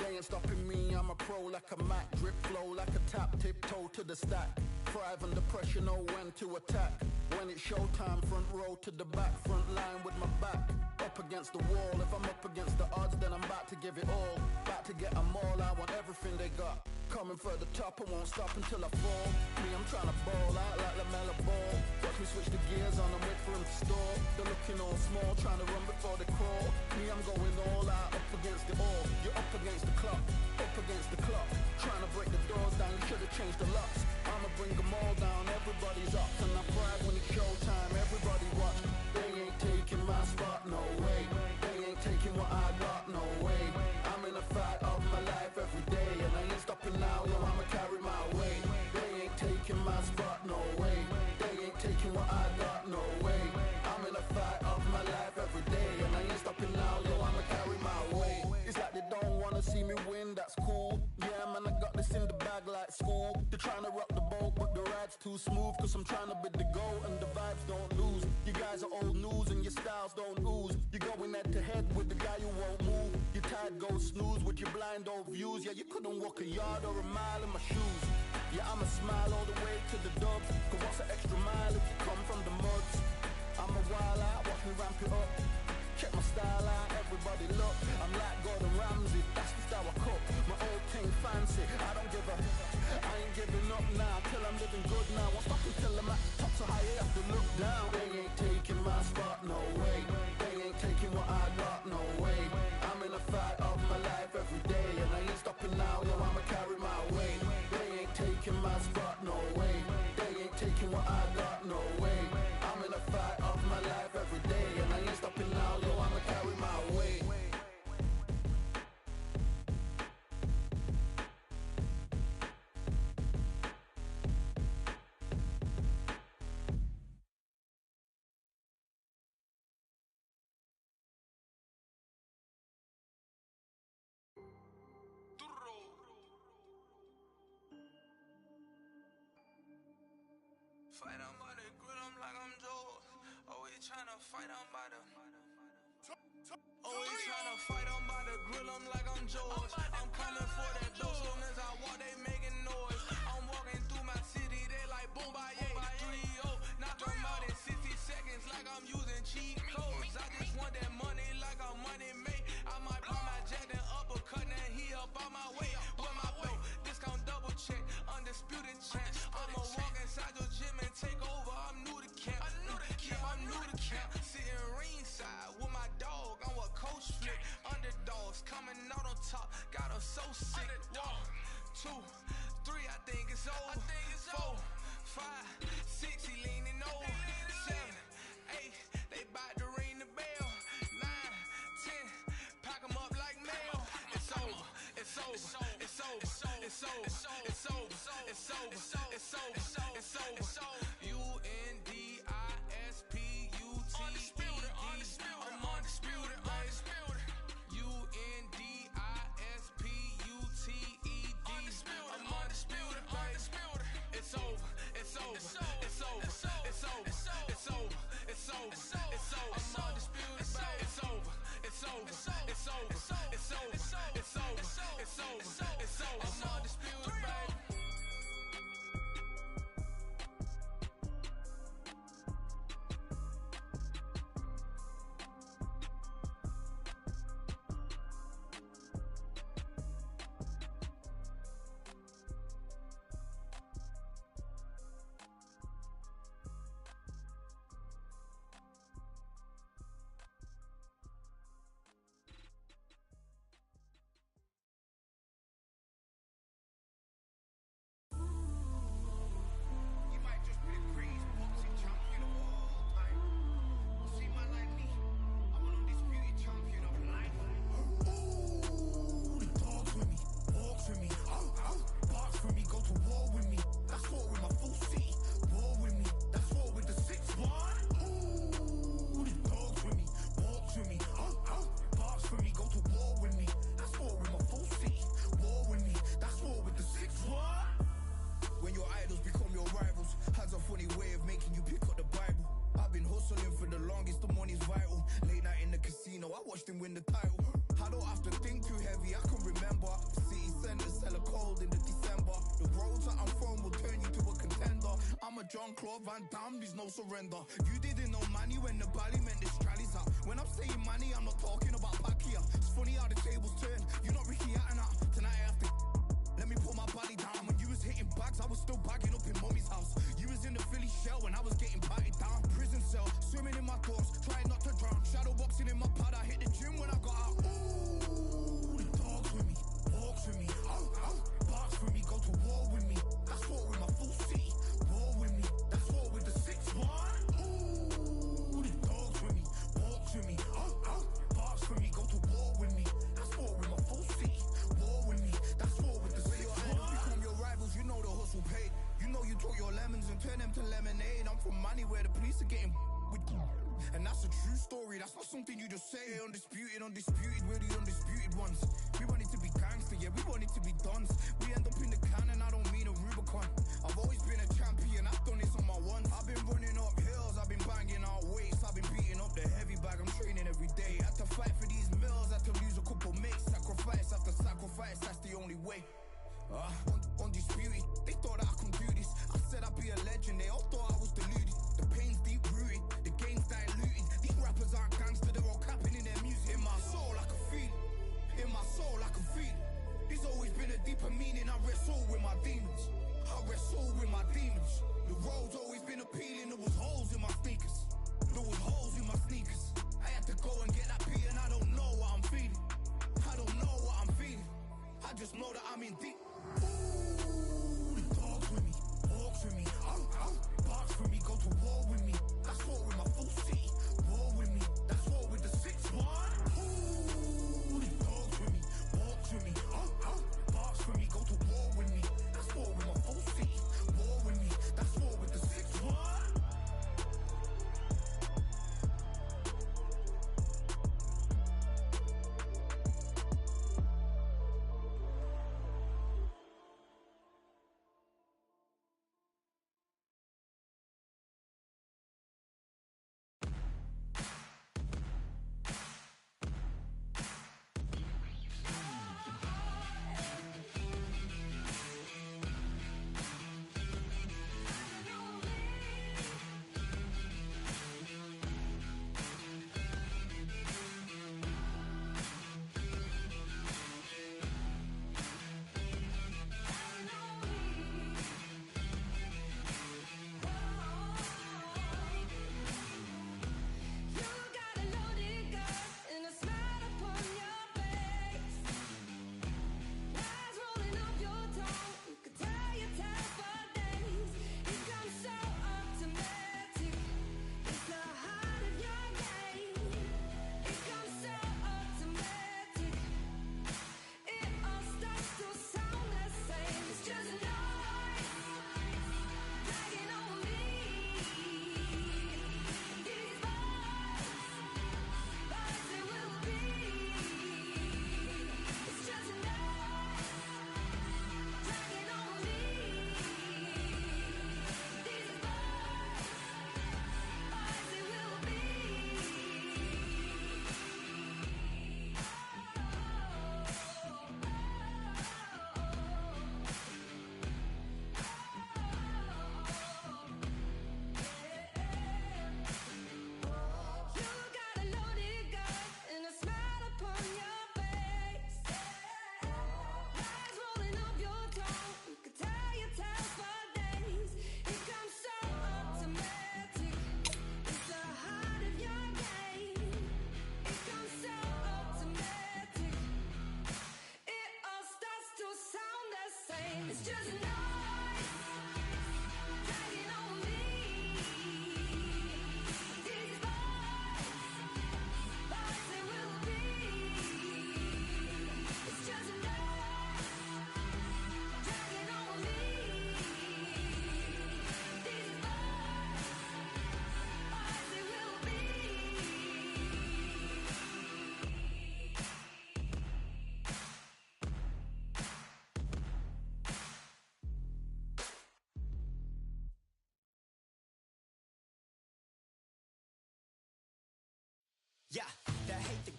Ain't stopping me, I'm a pro like a Mac. Drip flow like a tap, tiptoe to the stack. Thrive under pressure, know when to attack. When it's showtime, front row to the back. Front line with my back up against the wall. If I'm up against the odds, then I'm about to give it all. About to get them all, I want everything they got. Coming for the top, I won't stop until I fall. Me, I'm trying to ball out like LaMelo Ball. Watch me switch the gears on and wait for him to stall. They're looking all small, trying to run before they crawl. Me, I'm going all out, up against the all. You're up against the clock, up against the clock. Trying to break the doors down, you should have changed the locks. I'ma bring them all down, everybody's up. And I pride when it's showtime, everybody watch. They ain't taking my spot, no way. They ain't taking what I got, no way. I'm in a fight of my life every day, and I ain't stopping now, yo, I'ma carry my weight. They ain't taking my spot, no way. They ain't taking what I got, no way. I'm in a fight of my life every day, and I ain't stopping now, yo, I'ma carry my weight. It's like they don't wanna see me win, that's cool. Yeah, man, I got this in the bag like school. They're trying to rock the boat, but the ride's too smooth. Cause I'm trying to bid the goal, and the vibes don't lose. You guys are old news, and your styles don't ooze. You're going head to head with the guy who won't move. Your tide goes snooze with your blind old views. Yeah, you couldn't walk a yard or a mile in my shoes. Yeah, I'ma smile all the way to the dubs. Cause what's an extra mile if you come from the muds? I'm a wild out, watch me ramp it up. Check my style out, everybody look. I'm like Gordon Ramsay, that's the style I cook. My old thing fancy, I don't give a. I ain't giving up now, till I'm living good now. Won't stop until I'm at top so high, you have to look down. They ain't taking my spot, no way. They ain't taking what I got, no way. I'm in a fight of my life every day, and I ain't stopping now, yo, I'ma carry my weight. They ain't taking my spot, no way. They ain't taking what I got, no way. I'm in a fight of my life every day, and I ain't stopping now, yo, I'ma carry my weight. Fight, I'm about to grill them like I'm Joe. Always tryna fight, I'm about to. Always tryna fight, I'm about to grill them like I'm George. I'm coming for that dough, soon as I walk, they making noise. I'm walking through my city, they like boom, bye, 3-0. Knock them out in 60 seconds like I'm using cheat codes. I just want that money like I'm money made. I might pop my jack and uppercut, and he up on my way. With my belt, discount double check, undisputed champ. I'ma walk inside your gym and take over. I'm new to camp. I'm new to camp. Sitting ringside with my dog on what coach flick. Underdogs coming out on top. Got us so sick. 1, 2, 3, I think it's over. 4, 5, 6, he leaning over. 7, 8, they bout to ring the bell. 9, 10, pack them up like mail. It's over. It's over. It's over. It's over. It's over. It's over. It's over. It's over. It's over. UNDISPUTED. I'm undisputed. UNDISPUTED. I'm undisputed. It's over. It's over. It's over. It's over. It's over. It's over. It's over. It's over. I'm undisputed. It's over. It's over. It's over. It's over. It's over. It's over. It's over. I'm undisputed, baby. Van Damme, there's no surrender. You didn't know money when the bally meant this trally's up. When I'm saying money, I'm not talking about Pacquiao. It's funny how the tables turn. You're not Ricky Hatton. Tonight I have to let me put my body down. When you was hitting bags, I was still bagging up in mommy's house. You was in the Philly shell when I was getting patted down. Prison cell, swimming in my thoughts, trying not to drown. Shadow boxing in my pad, I hit the gym when I got out. Ooh, the dogs with me, walks with me, barks for me, go to war with me. That's war with my full city, war with me. With the 6-1, ooh, the dogs with me, walks with me, barks for me, go to war with me. That's war with my full city, war with me. That's war with the 6-1. Become your rivals, you know the hustle paid. You know you took your lemons and turn them to lemonade. I'm from money where the police are getting with, and that's a true story. That's not something you just say. Undisputed, we're the undisputed ones. We wanted to be gangster, yeah, we wanted to be dons. We end up in the can and I don't mean a Rubicon. I've always been a champion, I've done this on my ones. I've been running up hills, I've been banging out weights, I've been beating up the heavy bag, I'm training every day. Had to fight for these mills, had to lose a couple mates. Sacrifice after sacrifice, that's the only way. Undisputed, they thought that I could do this. I said I'd be a legend, they all thought I was deluded. The pain's deep rooted, the game's diluted. These rappers aren't gangster, they're all capping in their music. In my soul I can feel it, in my soul I can feel it. There's always been a deeper meaning, I wrestle with my demons. I wrestle with my demons.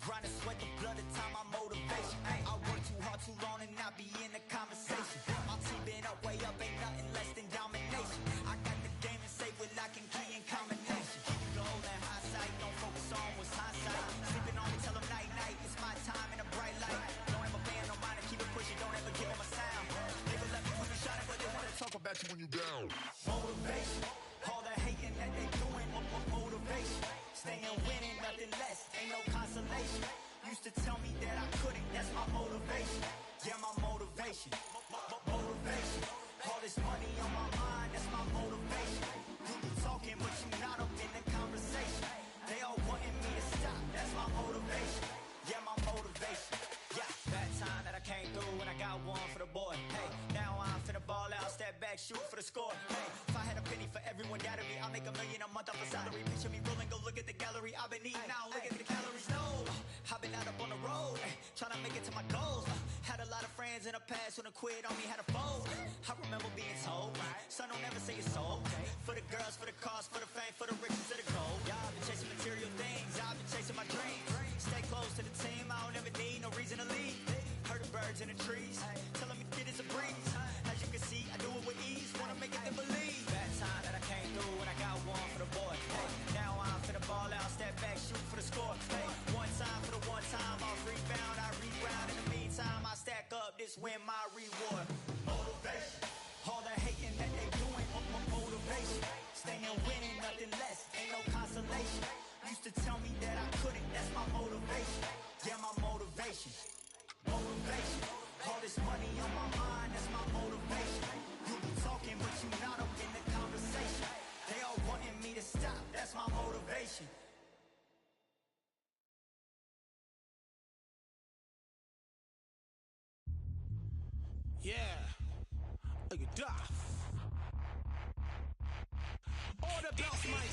Grind and sweat the blood, the time my motivation. I work too hard too long and not be in the conversation. My team been up, way up, ain't nothing less than domination. I got the game and safe with lock and key and combination. Keep the goal in hindsight, don't focus on what's hindsight. Sleeping on me, tell them night night, it's my time in a bright light. Don't ever pay no mind and keep it pushing, don't ever give them a sound. They will let me when you shining, but they wanna talk about you when you down. Motivation, all the hating that they doing, motivation. Staying winning, nothing less, ain't no consolation. Used to tell me that I couldn't, that's my motivation. Yeah, my motivation, motivation. All this money on my mind, that's my motivation. You be talking, but you not up in the conversation. They all wanting me to stop, that's my motivation. Yeah, my motivation. Yeah, that time that I came through when I got one for the boy. Hey, now I'm finna ball out, step back, shoot for the score. Hey, if I had a penny for everyone doubted me, I'll make $1 million a month off a salary. Picture me rolling, go look at the gallery. I've been eating now, look at the calories. No, I've been out up on the road, trying to make it to my goals. Had a lot of friends in the past who done quit on me, had a fold. I remember being told, son, don't ever say it's so. For the girls, for the cars, for the fame, for the riches, for the gold. Yeah, I've been chasing material things, I've been chasing my dreams. Stay close to the team, I don't ever need no reason to leave. Heard the birds in the trees, telling me it is a breeze. As you can see, I do it with ease, wanna make it them believe. That time that I came through when I got one for the boy. Hey, now I'm finna ball out, step back, shoot for the score. Hey, one time for the one time, I'll rebound, I reground. In the meantime, I stack up, this win my reward. Motivation, all the hating that they doing, motivation. Staying winning, nothing less, ain't no consolation. Used to tell me that I couldn't, that's my motivation. Yeah, my motivation, motivation. All this money on my mind, that's my motivation. You be talking, but you not up in the conversation. They all wanting me to stop, that's my motivation. Yeah, look at Duff. Order belts, mighty.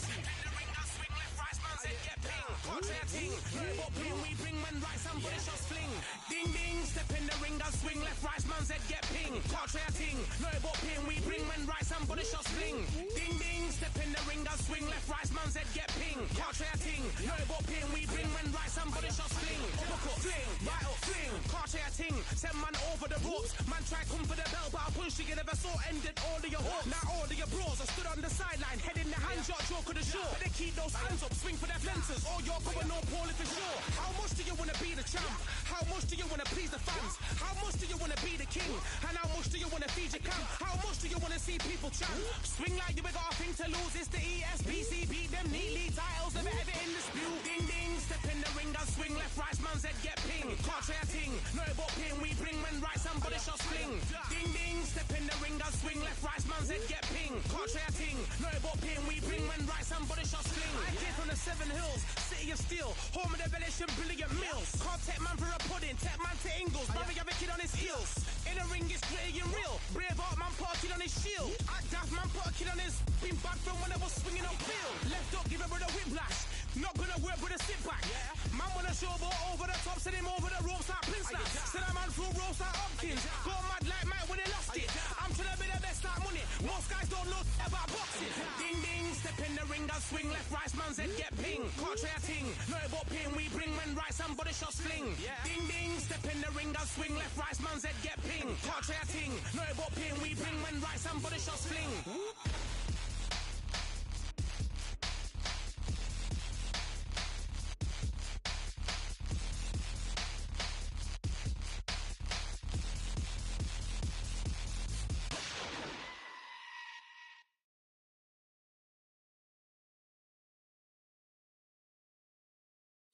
Swing left, right, man said get ping. Contrary ting, no ping, we bring when right, somebody shots fling. Ding ding, step in the ring, and swing left, right, man said get ping. Contrary ting, no ping, we bring when right, somebody shots fling. Ding ding, step in the ring, and swing left, right, man said get ping. Contrary ting, no ping, we bring when right, somebody shots fling. Look up, fling, right up, fling. Contrary ting, send man over the ropes. Man try come for the belt, but I punch you never saw ended all of your hopes. Now all of your bros are stood on the sideline, head in the hand shot, joke of the show. They keep those hands up, swing for their fences. All you're going no Paul if it's sure. How much do you wanna be the champ? How much do you wanna please the fans? How much do you wanna be the king? And how much do you wanna feed your camp? How much do you wanna see people chant? Swing like you ain't got a thing to lose. It's the ESPC, beat them neatly. Titles never ever in dispute. Ding ding, step in the ring and swing left, right, man's head get ping. Can't try a ting, no but ping. We bring when right, somebody shots fling. Ding ding, step in the ring and swing left, right, man's head get ping. Can't try a ting, no but ping. We bring when right, somebody shots fling. I came from the 7 Hills, city of steel, home of the village and brilliant mills. Can't take man for a pudding, take man to Ingles. Brother, you have a kid on his heels. In the ring, it's gritty and real. Brave art man put a kid on his shield. Act daft man put a kid on his. Been bad from when I was swinging on field. Left up, give it with a whiplash. Not gonna work with a sit back. Man wanna show ball over the top, send him over the ropes like Prince Lass. Send a man through ropes like Hopkins. Go mad like Mike when he lost it. I'm trying to be the best like money. Most guys don't know about boxing. Ding ding, step in the ring and swing left, right, man's head get ping. Can't try a ting, no but ping. We bring when right, somebody shots fling. Ding ding, step in the ring and swing left, right, man's head get ping. Can't try a ting, no but ping. We bring when right, somebody shots fling.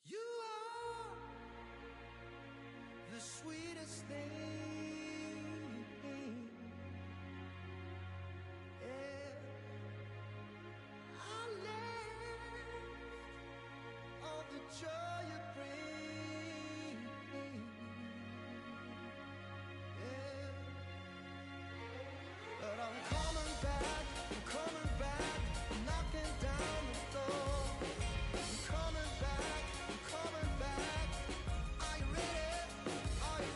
You are the sweetest thing. Yeah. I live all the joy you bring. Yeah. But I'm coming back, knocking down the door. I'm coming back. Are you ready? Are you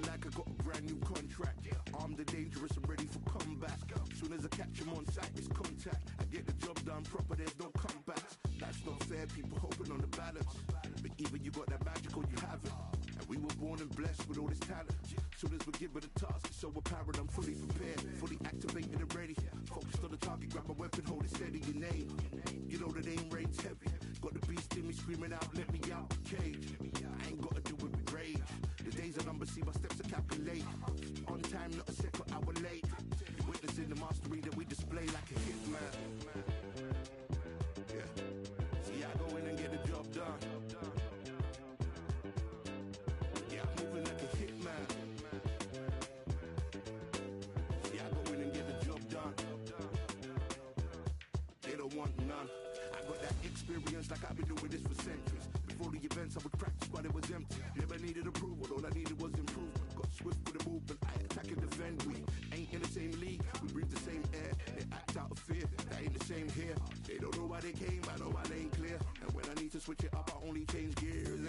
like I got a brand new contract. Armed and dangerous and ready for combat. Soon as I catch him on sight, it's contact. I get the job done proper, there's no comebacks. That's not fair, people hoping on the balance. But either you got that magic or you haven't. And we were born and blessed with all this talent. Soon as we're given a task, it's so apparent I'm fully prepared, fully activated and ready. Focused on the target, grab my weapon, hold it steady, your name. You know the name reigns heavy. Got the beast in me screaming out, let me out the cage. I ain't gotta do it with rage. The days are numbered, see my steps are calculated. On time, not a second hour late. You're witnessing the mastery that we display like a hitman. Yeah. See, I go in and get the job done. Yeah, I'm moving like a hitman. See, I go in and get the job done. They don't want none. I got that experience like I've been doing this for centuries. Before the events, I would practice while it was empty. Never needed approval, all I needed was improvement. Got swift with the movement, I attack and defend. We ain't in the same league, we breathe the same air. They act out of fear, that ain't the same here. They don't know why they came, I know why they ain't clear. And when I need to switch it up, I only change gears.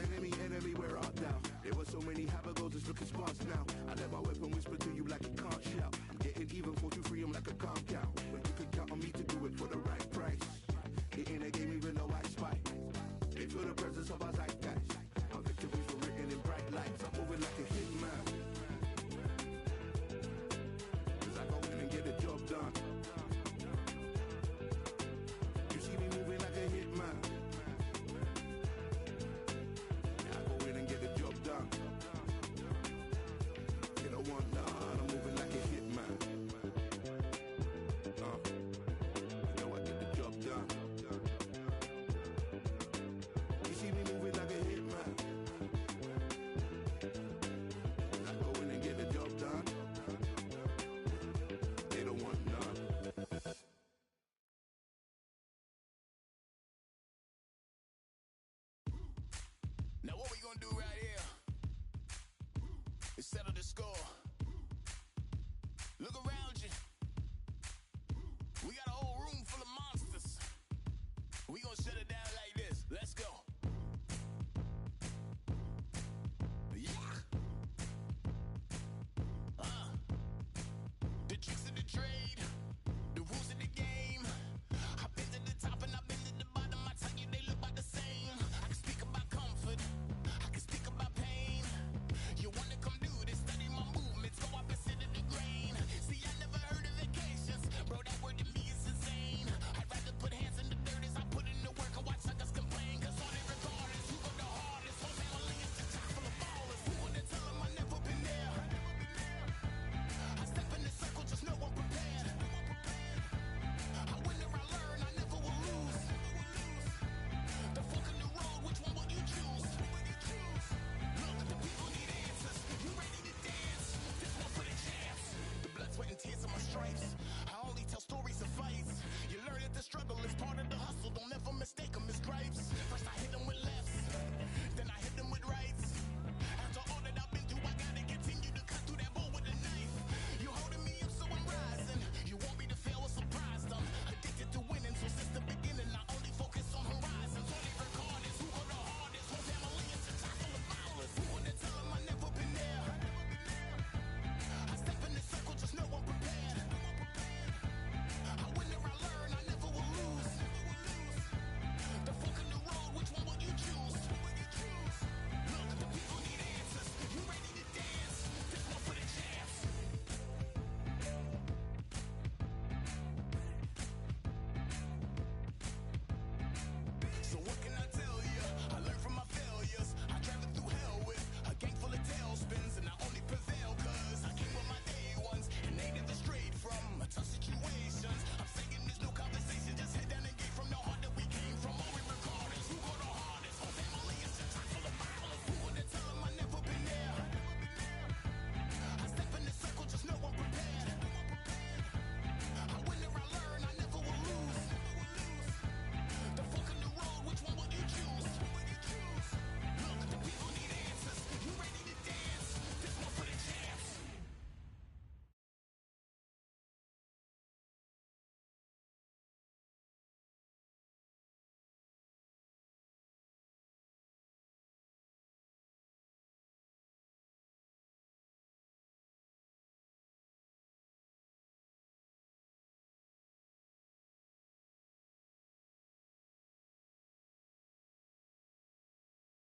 Enemy, where art thou? There were so many habagos, it's looking sparse now. I let my weapon whisper to you like a can't shout. I'm getting even 4-2-3, I'm like a calm count. But you can count on me to do it for the right price. Hitting the game even though I spy. They feel the presence of our zeitgeist. Our victories were written in bright lights. I'm moving like a hitman. Cause I go in and get the job done. You see me moving like a hitman. Yeah, I go in and get the job done. You don't want none. I'm moving like a hitman. You know I get the job done. You see me moving like a hitman. I go in and get the job done. They don't want none. Now what we gonna do right here is settle the score. Look around.